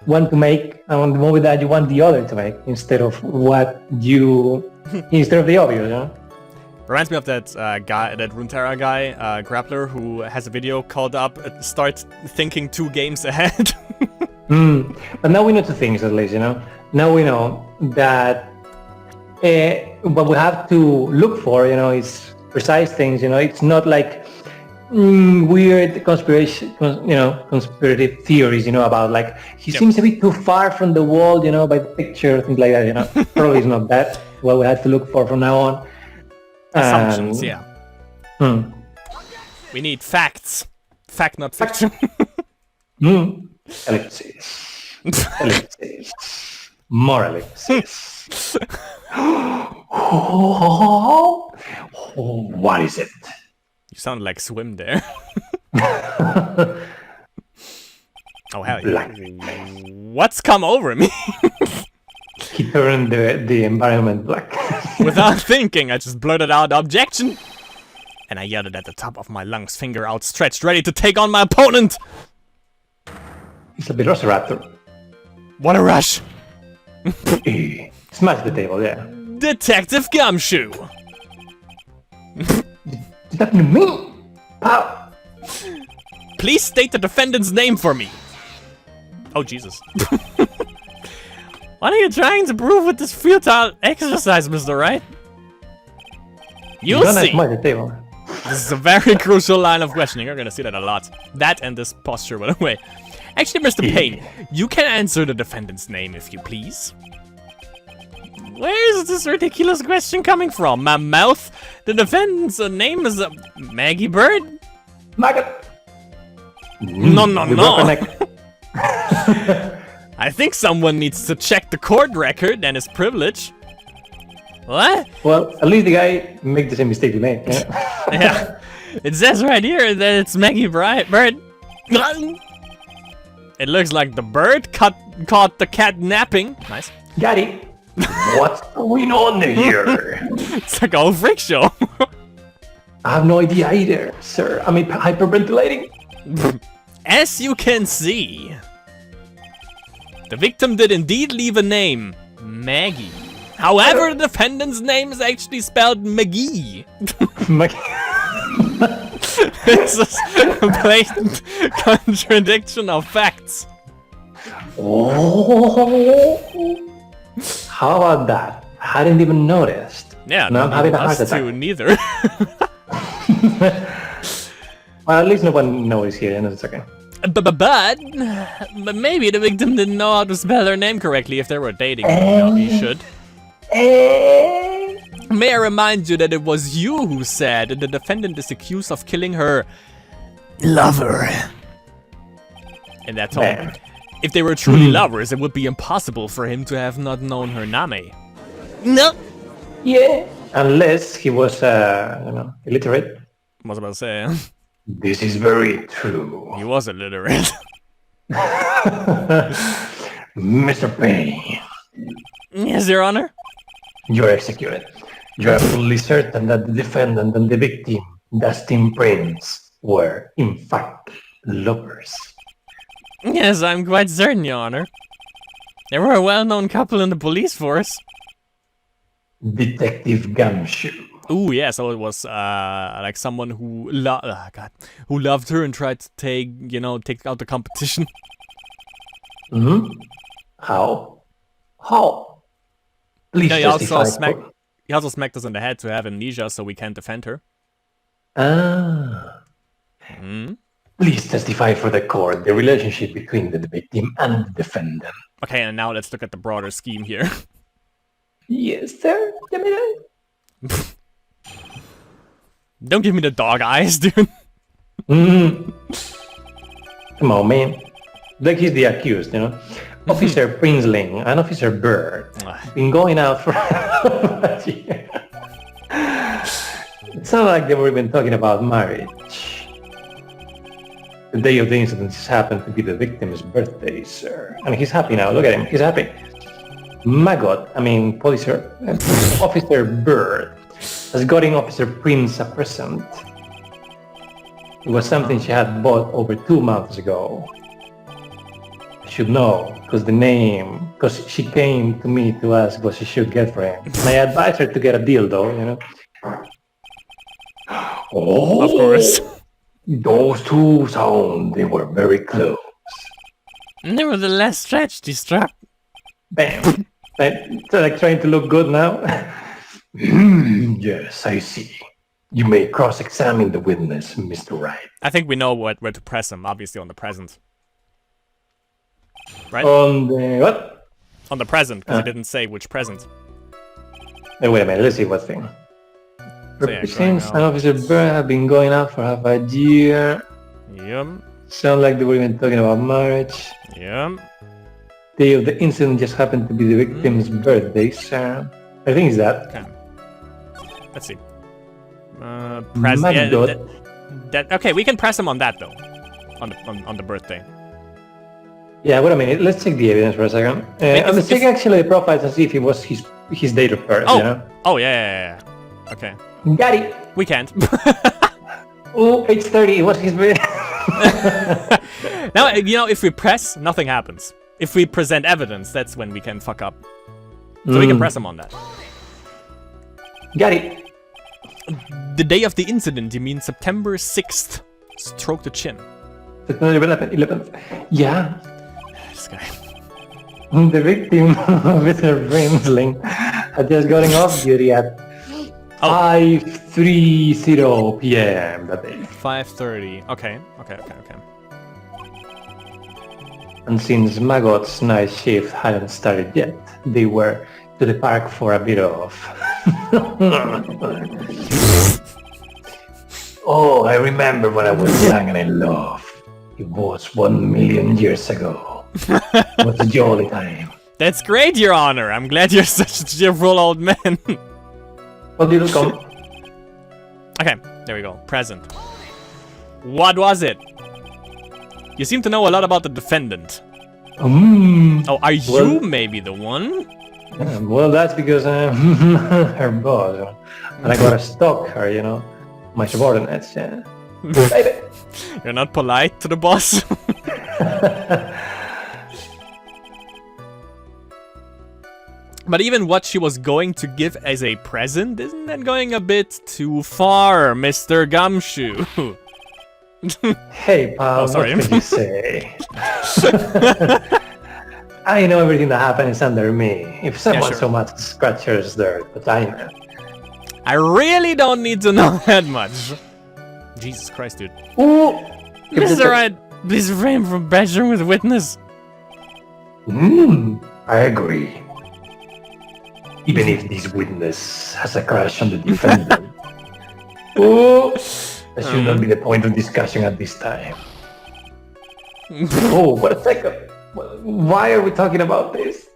want to make, and the move that you want the other to make, instead of what you... instead of the obvious, you know? Reminds me of that guy, that Runeterra guy, Grappler, who has a video called up, Start Thinking 2 Games Ahead. But now we know two things at least, you know? Now we know that what we have to look for, you know, is precise things, you know? It's not like weird conspirative theories, you know, about like, he seems a bit too far from the wall, you know, by the picture, things like that, you know? Probably it's not that, what we have to look for from now on. Assumptions, yeah. We need facts. Fact, not fiction. Ellipses. Ellipses. More ellipses. What is it? You sound like Swim there. Oh, hell yeah. What's come over me? He turned the environment black. Without thinking, I just blurted out objection. And I yelled it at the top of my lungs, finger outstretched, ready to take on my opponent. It's a Velociraptor. What a rush. Smash the table, yeah. Detective Gumshoe. Did that mean me? Pow! Please state the defendant's name for me. Oh, Jesus. What are you trying to prove with this futile exercise, Mr. Wright? You'll see. Smash the table. This is a very crucial line of questioning. You're gonna see that a lot. That and this posture, by the way. Actually, Mr. Payne, you can answer the defendant's name if you please. Where is this ridiculous question coming from? My mouth? The defendant's name is Maggie Bird? Maggot! No. I think someone needs to check the court record and his privilege. What? Well, at least the guy made the same mistake we made. Yeah. Yeah. It says right here that it's Maggie Bird. It looks like the bird caught the cat napping. Nice. Got it. What's going on here? It's like a whole freak show. I have no idea either, sir. I'm hyperventilating. As you can see, the victim did indeed leave a name, Maggie. However, the defendant's name is actually spelled McGee. It's a blatant contradiction of facts. Oh, how about that? I hadn't even noticed. Yeah, no, I'm having a heart attack. Neither. Well, at least no one knows here, and it's okay. But maybe the victim didn't know how to spell her name correctly if they were dating. You should. May I remind you that it was you who said that the defendant is accused of killing her lover. In that tone. Man. If they were truly lovers, it would be impossible for him to have not known her name. No. Yeah. Unless he was, illiterate. I was about to say. This is very true. He was illiterate. Mr. Payne, Yes, Your Honor. you're executed. You are fully certain that the defendant and the victim, Dustin Prince, were, in fact, lovers. Yes, I'm quite certain, Your Honor. They were a well-known couple in the police force. Detective Gumshoe. Ooh, yeah, so it was like someone who who loved her and tried to take out the competition. Hmm? How? How? Please Yeah, justify. he also smacked us in the head to have amnesia, so we can't defend her. Ah. Please testify for the court the relationship between the victim and the defendant. Okay, and now let's look at the broader scheme here. Yes, sir. Give me that. Don't give me the dog eyes, dude. Come on, man. Like he's the accused, you know. Officer Princeling and Officer Bird been going out for a year. It's not like they were even talking about marriage. The day of the incident just happened to be the victim's birthday, sir. And he's happy now. Look at him. He's happy. Officer Bird has gotten Officer Prince a present. It was something she had bought over 2 months ago. I should know, because she came to me to ask what she should get for him. And I advised her to get a dildo, you know. Oh, Of course. Those two they were very close. Nevertheless, tragedy struck. Bam. Like trying to look good now? Yes, I see. You may cross-examine the witness, Mr. Wright. I think we know where to press him, obviously on the present. Right? On the what? On the present, because he didn't say which present. Hey, wait a minute, let's see what thing. So, yeah, Since going and out. Officer Bird have been going out for half a year. Yum. Sound like they were even talking about marriage. Yum. Day of the incident just happened to be the victim's birthday, sir. I think it's that. Okay. Let's see. Present. Yeah, Magdot. okay, we can press him on that though. On the birthday. Yeah, wait a minute. Let's check the evidence for a second. Let's check actually the profiles and see if it was his date of birth. Oh. You know? Oh yeah. Okay. Got it. We can't. Oh, page 30. What's his birthday? Now, if we press, nothing happens. If we present evidence, that's when we can fuck up. So we can press him on that. Got it. The day of the incident, you mean September 6th. Stroke the chin. September 11th. Yeah. This guy. The victim, Mr. Brimsling, had just gotten off duty at 5:30 p.m. that day. 5:30. Okay. And since Magot's night shift hadn't started yet, they were to the park for a bit of... Oh, I remember when I was young and in love. It was 1,000,000 years ago. It was a jolly time. That's great, Your Honor. I'm glad you're such a cheerful old man. What did it come? Okay, there we go. Present. What was it? You seem to know a lot about the defendant. Oh, are you maybe the one? Well, that's because I'm her boss. And I gotta stalk her, you know. My subordinates, yeah. Baby. You're not polite to the boss? But even what she was going to give as a present, isn't that going a bit too far, Mr. Gumshoe? Hey, pal, sorry. what can you say? I know everything that happens under me. If someone sure. so much scratches dirt, but I know. I really don't need to know that much. Jesus Christ, dude. Ooh! Mr. Wright, please refrain from badgering with witness. I agree. Even if this witness has a crush on the defendant. Oh, that should not be the point of discussion at this time. Oh, what a second. Why are we talking about this?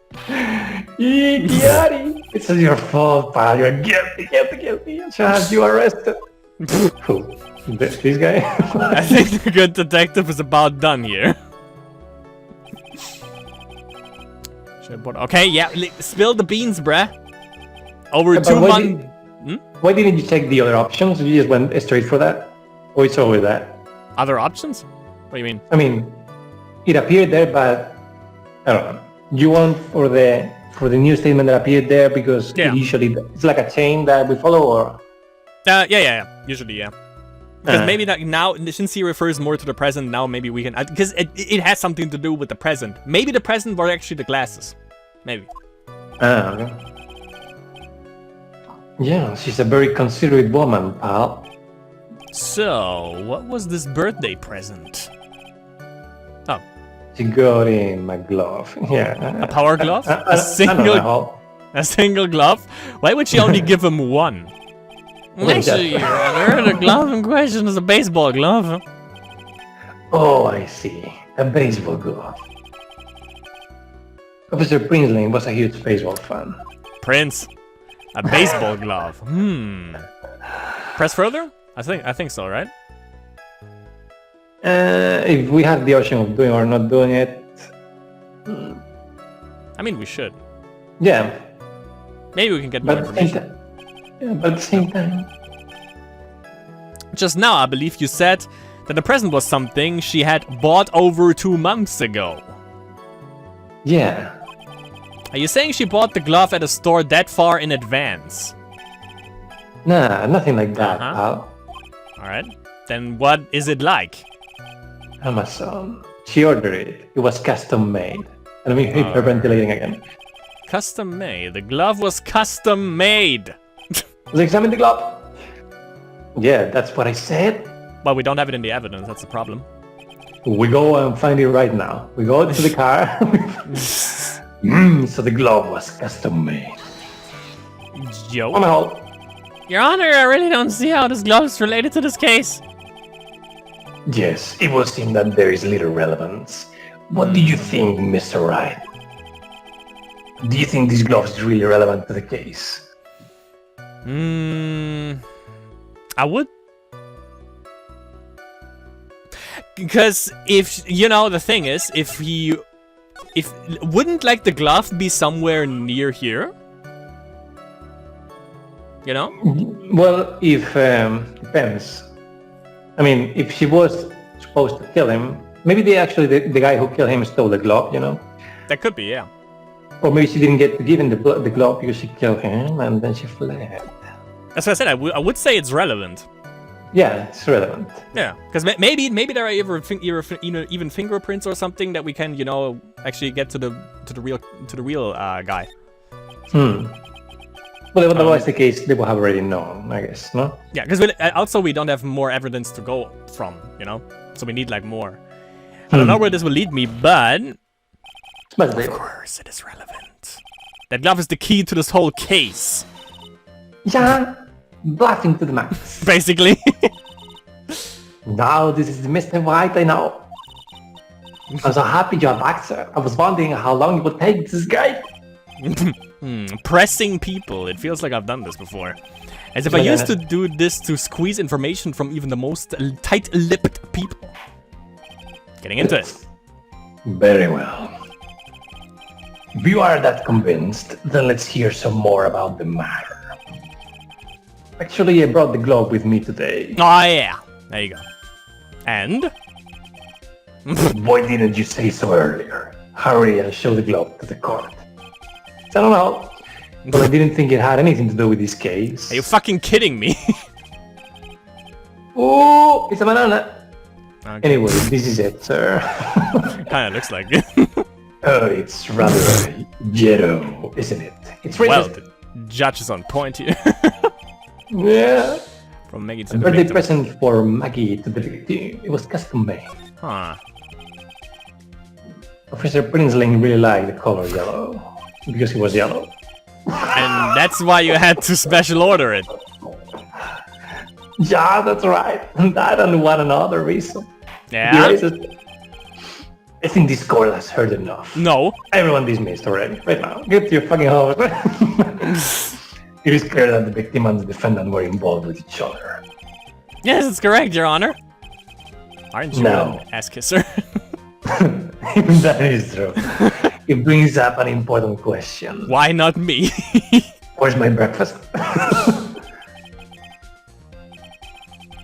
Yari, it's your fault, pal. You're guilty. I should have you arrested. Who? This guy? I think the good detective is about done here. Okay, yeah, spill the beans, bruh. Over 2 months. Why didn't you check the other options? You just went straight for that? Or it's always that? Other options? What do you mean? I mean, it appeared there, but I don't know. You want for the new statement that appeared there because it usually it's like a chain that we follow, or? Yeah. Usually, yeah. Because maybe that now, since he refers more to the present, now maybe we can... Because it has something to do with the present. Maybe the present were actually the glasses. Maybe. Okay. Yeah, she's a very considerate woman, pal. So, what was this birthday present? Oh. She got in my glove. Yeah. A power glove? A single glove? Why would she only give him one? Actually, Your Honor, the glove in question is a baseball glove. Oh, I see. A baseball glove. Officer Prinsley was a huge baseball fan. Prince. A baseball glove. Press further? I think so, right? If we have the option of doing or not doing it... I mean, we should. Yeah. Maybe we can get more information. Yeah, but at the same time... Just now, I believe you said that the present was something she had bought over 2 months ago. Yeah. Are you saying she bought the glove at a store that far in advance? Nah, nothing like that, pal. Alright. Then what is it like? Amazon. She ordered it. It was custom made. And I'm hyperventilating again. Custom made? The glove was custom made! Let's examine the glove. Yeah, that's what I said. But we don't have it in the evidence, that's the problem. We go and find it right now. We go to the car. So the glove was custom made. Yo. On hold. Your Honor, I really don't see how this glove is related to this case. Yes, it would seem that there is little relevance. What do you think, Mr. Wright? Do you think this glove is really relevant to the case? I would. Because if, you know, the thing is, wouldn't like the glove be somewhere near here? You know? Well, if, depends. I mean, if she was supposed to kill him, maybe the guy who killed him stole the glove, you know? That could be, yeah. Or maybe she didn't get to give him the glove because she killed him and then she fled. That's what I said, I would say it's relevant. Yeah, it's relevant. Yeah, because maybe there are even fingerprints or something that we can, you know, actually get to the real guy. Well, if that was the case, they would have already known, I guess, no? Yeah, because also we don't have more evidence to go from, you know? So we need, like, more. I don't know where this will lead me, but... Of course, it is relevant. That glove is the key to this whole case. Yeah, bluffing to the max. Basically. Now this is Mr. White, I know. I'm so happy you're back, sir. I was wondering how long it would take this guy. Pressing people. It feels like I've done this before. As if I used to do this to squeeze information from even the most tight-lipped people. Getting into it. Very well. If you are that convinced, then let's hear some more about the matter. Actually, I brought the glove with me today. Oh yeah, there you go. And? Why didn't you say so earlier? Hurry and show the glove to the court. I don't know, but I didn't think it had anything to do with this case. Are you fucking kidding me? Oh, it's a banana. Okay. Anyway, this is it, sir. Kinda looks like it. Oh, it's rather ghetto, isn't it? It's racist. Well, the judge is on point here. Yeah. From Maggie to a the birthday victim. present for Maggie to the victim. It was custom made. Huh. Officer Prinsley really liked the color yellow because he was yellow. And that's why you had to special order it. Yeah, that's right. That and one another reason. Yeah? I think this court has heard enough. No. Everyone dismissed already. Right now. Get to your fucking house. It is clear that the victim and the defendant were involved with each other. Yes, it's correct, Your Honor. Aren't you No. an ass kisser? That is true. It brings up an important question. Why not me? Where's my breakfast?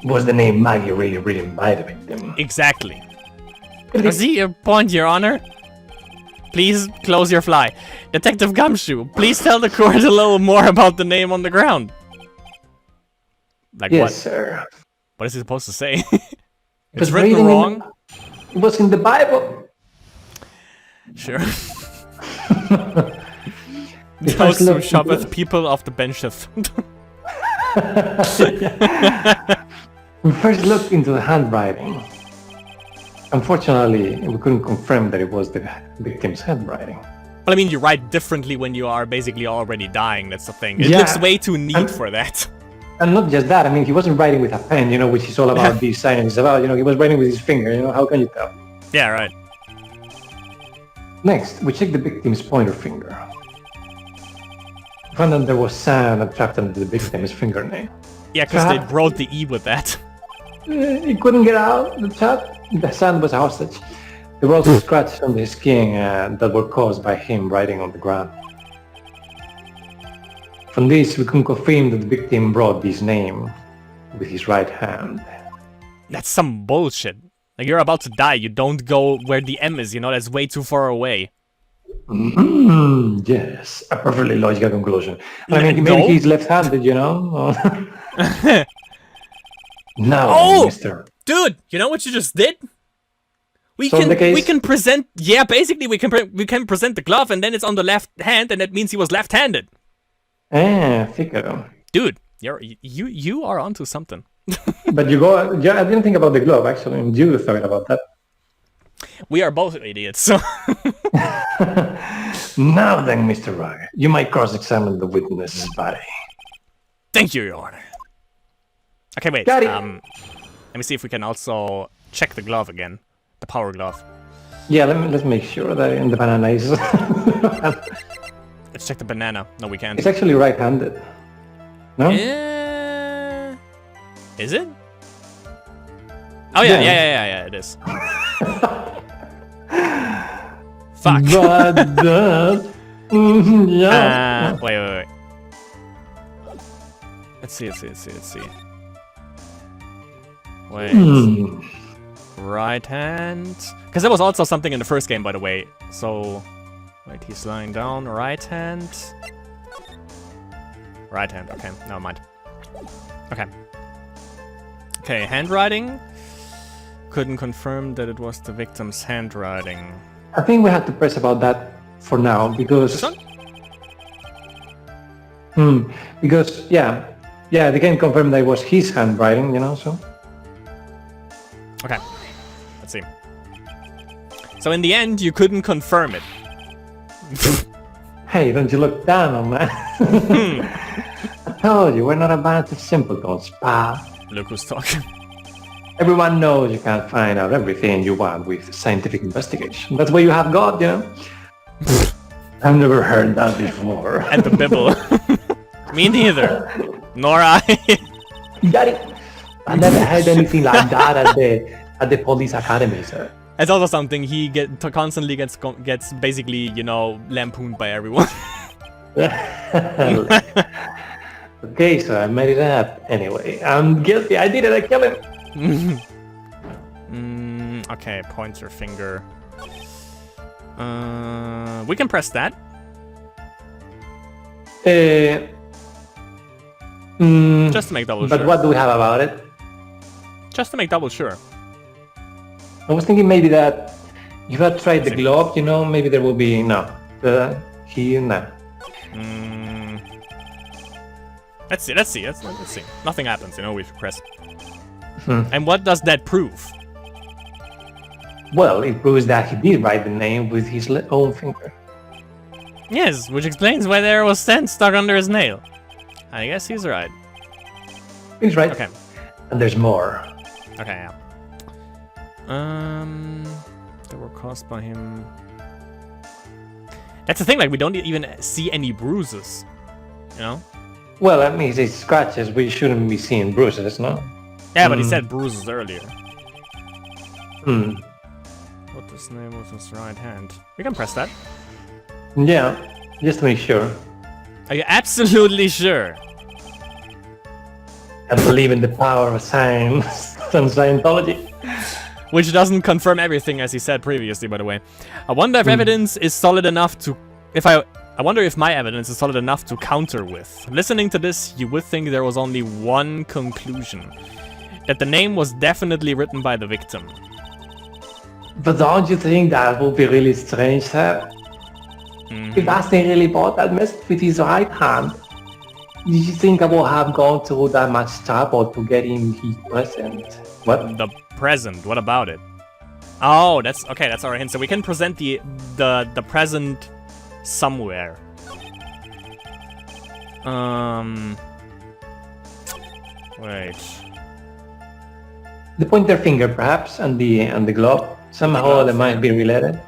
Was the name Maggie really written by the victim? Exactly. I see your point, Your Honor. Please close your fly. Detective Gumshoe, please tell the court a little more about the name on the ground. Like Yes, what? sir. What is he supposed to say? It was It's written wrong. It was in the Bible. Sure. We Those first who looked shoppeth into- people of the bencheth. We first looked into the handwriting. Unfortunately, we couldn't confirm that it was the victim's handwriting. Well, I mean, you write differently when you are basically already dying, that's the thing. It Yeah. looks way too neat And- for that. And not just that, I mean, he wasn't writing with a pen, which is all about this science. It's about, he was writing with his finger, how can you tell? Yeah, right. Next, we checked the victim's pointer finger. We found that there was sand attracted to the victim's fingernail. Yeah, because they Perhaps- wrote the E with that. He couldn't get out the chat. The sand was a hostage. There were also scratches on the skin that were caused by him writing on the ground. From this, we can confirm that the victim wrote this name with his right hand. That's some bullshit. Like, you're about to die, you don't go where the M is, that's way too far away. Yes, a perfectly logical conclusion. I mean, No. maybe he's left-handed, Now, Oh! mister. Dude, you know what you just did? We So in can the case- we can present basically we can present the glove and then it's on the left hand and that means he was left-handed. Figaro. Dude, you are onto something. But I didn't think about the glove, actually, and you thought about that. We are both idiots, so Now then, Mr. Rugg, you might cross-examine the witness's body. thank you, Your Honor. Okay, wait. Got it. Let me see if we can also check the glove again. The power glove. Yeah, let's make sure that the banana is... Let's check the banana. No, we can't. It's actually right-handed. No? Is it? Oh yeah, Yeah. yeah, it is. Fuck. But yeah. Wait. Let's see. Wait. Hmm. Right hand. Because there was also something in the first game, by the way. So, wait, he's lying down. Right hand. Right hand. Okay, never mind. Okay, handwriting. Couldn't confirm that it was the victim's handwriting. I think we have to press about that for now, because... This one? Because, yeah, they can confirm that it was his handwriting, so... Okay. Let's see. So in the end, you couldn't confirm it. Hey, don't you look down on man. I told you, we're not a bunch of simpletons, pa. Look who's talking. Everyone knows you can't find out everything you want with scientific investigation. That's what you have got, I've never heard that before. And the Bible. Me neither. Nor I. Got it. I never heard anything like that at the police academy, sir. It's also something he constantly gets basically, lampooned by everyone. Okay, so I made it up. Anyway, I'm guilty. I did it. I killed him. Okay, pointer finger. We can press that. Just to make double sure. But what do we have about it? Just to make double sure. I was thinking maybe that if I tried the glove, maybe there will be no. No. Let's see. Nothing happens, we press. And what does that prove? Well, it proves that he did write the name with his own finger. Yes, which explains why there was sand stuck under his nail. I guess he's right. He's right. Okay. And there's more. Okay, yeah. They were caused by him. That's the thing, like, we don't even see any bruises. You know? Well, I mean, it's scratches. We shouldn't be seeing bruises, no? Yeah, but he said bruises earlier. Hmm. What his name was his right hand. We can press that. Yeah, just to make sure. Are you absolutely sure? I believe in the power of science and Scientology. Which doesn't confirm everything, as he said previously, by the way. I wonder if evidence is solid enough to... I wonder if my evidence is solid enough to counter with. Listening to this, you would think there was only one conclusion. That the name was definitely written by the victim. But don't you think that would be really strange, sir? If Aston really bought that message with his right hand, do you think I would have gone through that much trouble to get him his present? What? The present, what about it? Oh, that's okay, that's our hint. So we can present the present somewhere. Wait. The pointer finger, perhaps, and the glove. Somehow they might be related.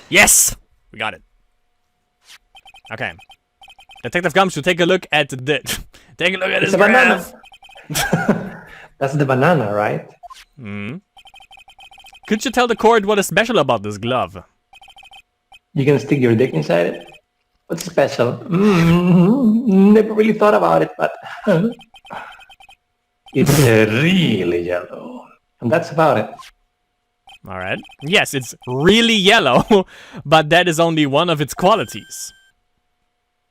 Yes! We got it. Okay. Detective Gumshoe, take a look at this. Take a look at It's his a banana. graph. That's the banana, right? Could you tell the court what is special about this glove? You can stick your dick inside it. What's special? Never really thought about it, but it's really yellow, and that's about it. Alright. Yes, it's really yellow, but that is only one of its qualities.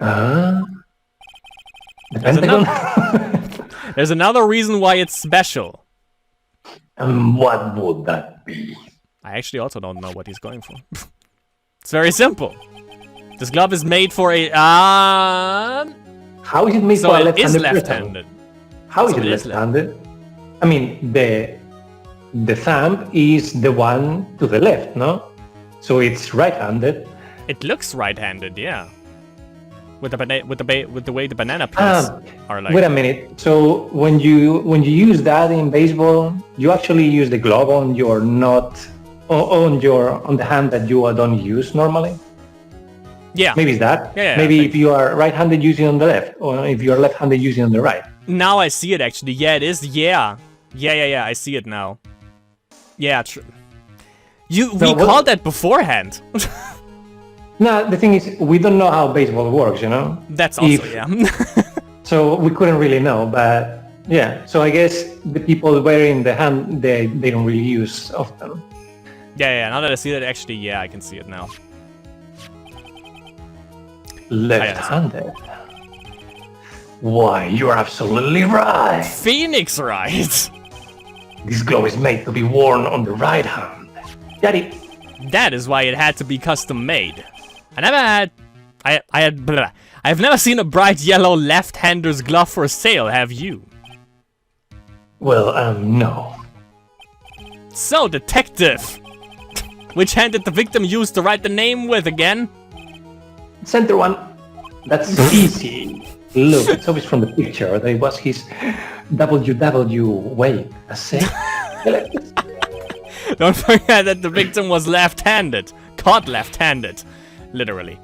The Pentagon? There's another reason why it's special. What would that be? I actually also don't know what he's going for. It's very simple. This glove is made for a... How is it made so for a it is left-handed left-handed. person? How is So it it is left-handed? I mean, the thumb is the one to the left, no? So it's right-handed. It looks right-handed, yeah. With the way the banana peels are like. Wait a minute. So when you use that in baseball, you actually use the glove on your on the hand that you don't use normally. Yeah. Maybe it's that. Yeah, Maybe if you are right-handed, using on the left, or if you are left-handed, using on the right. Now I see it actually. Yeah, it is. Yeah. Yeah. I see it now. Yeah. True. We called that beforehand. No, the thing is, we don't know how baseball works, you know? That's also, yeah. So we couldn't really know, but yeah. So I guess the people wearing the hand, they don't really use often. Yeah, now that I see that, actually, yeah, I can see it now. Left-handed. Why, you're absolutely right. Phoenix Wright! This glove is made to be worn on the right hand. Got it. That is why it had to be custom made. I've never seen a bright yellow left-hander's glove for sale, have you? Well, no. So, detective! Which hand did the victim use to write the name with again? Center one. That's easy. Look, it's always from the picture. That it was his WW way. That's it. Don't forget that the victim was left-handed. Caught left-handed. Literally.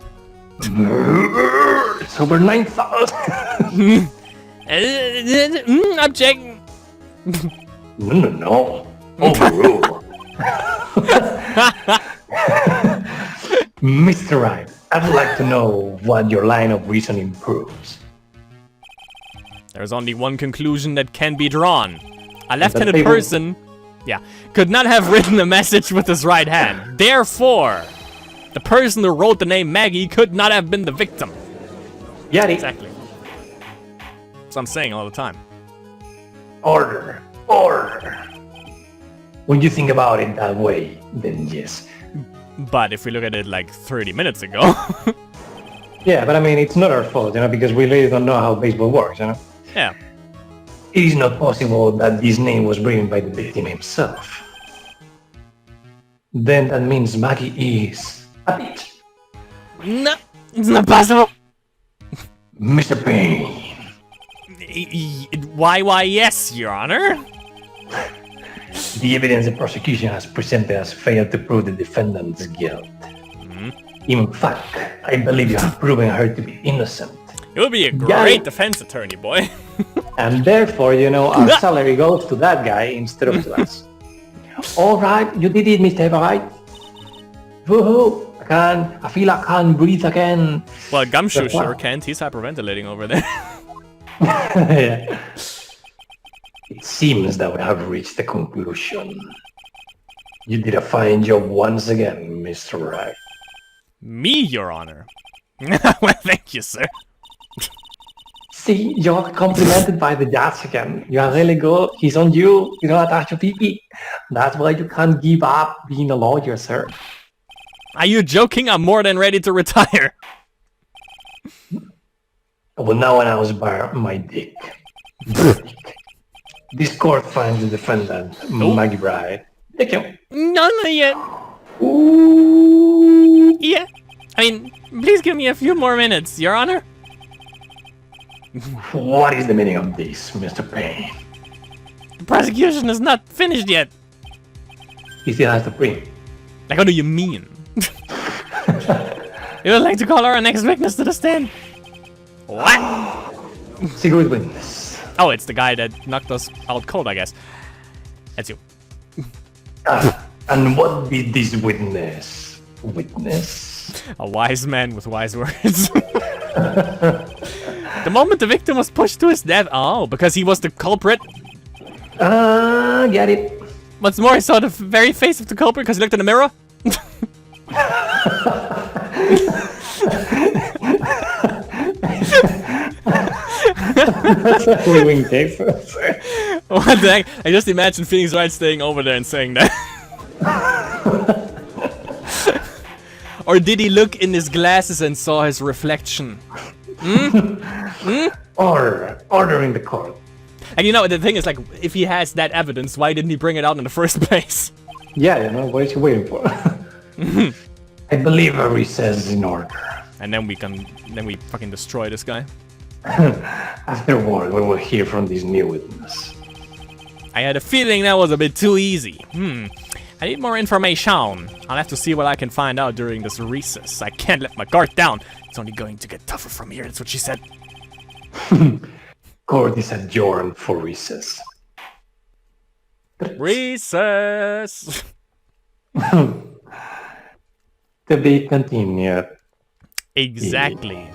It's over 9,000. Object. No. Overrule. Mr. Wright, I'd like to know what your line of reasoning proves. There's only one conclusion that can be drawn. A left-handed person, could not have written a message with his right hand. Therefore, the person who wrote the name Maggie could not have been the victim. Yeah, exactly. That's what I'm saying all the time. Order. When you think about it that way, then yes. But if we look at it like 30 minutes ago... Yeah, but I mean, it's not our fault, you know, because we really don't know how baseball works, you know? Yeah. It is not possible that this name was written by the victim himself. Then that means Maggie is a bitch. No. It's not possible. Mr. Payne. Why, yes, Your Honor. The evidence the prosecution has presented has failed to prove the defendant's guilt. In fact, I believe you have proven her to be innocent. It would be a great defense attorney, boy. And therefore, our salary goes to that guy instead of to us. All right, you did it, Mr. Wright. Woohoo! I feel I can't breathe again. Well, Gumshoe sure can't. He's hyperventilating over there. Yeah. It seems that we have reached a conclusion. You did a fine job once again, Mr. Wright. Me, Your Honor. Well, thank you, sir. See, you're complimented by the judge again. You are really good. He's on you. You don't touch your pee-pee. That's why you can't give up being a lawyer, sir. Are you joking? I'm more than ready to retire. I will now announce by my dick. This court finds the defendant, Maggie Bride. Thank you. No, not yet. Ooh. Yeah. I mean, please give me a few more minutes, Your Honor. What is the meaning of this, Mr. Payne? The prosecution is not finished yet. He still has to prove. Like, what do you mean? You would like to call our next witness to the stand? What? Secret witness. Oh, it's the guy that knocked us out cold, I guess. That's you. And what did this witness witness? A wise man with wise words. The moment the victim was pushed to his death. Oh, because he was the culprit? Get it. What's more, he saw the very face of the culprit because he looked in the mirror? Wing tape. What the heck? I just imagine Phoenix Wright staying over there and saying that. Or did he look in his glasses and saw his reflection? Ordering the court. And the thing is, like, if he has that evidence, why didn't he bring it out in the first place? Yeah, what is he waiting for? I believe a recess is in order. And then we fucking destroy this guy. Afterward, we will hear from this new witness. I had a feeling that was a bit too easy. I need more information. I'll have to see what I can find out during this recess. I can't let my guard down. It's only going to get tougher from here, that's what she said. Court is adjourned for recess. Recess! To be continued. Exactly.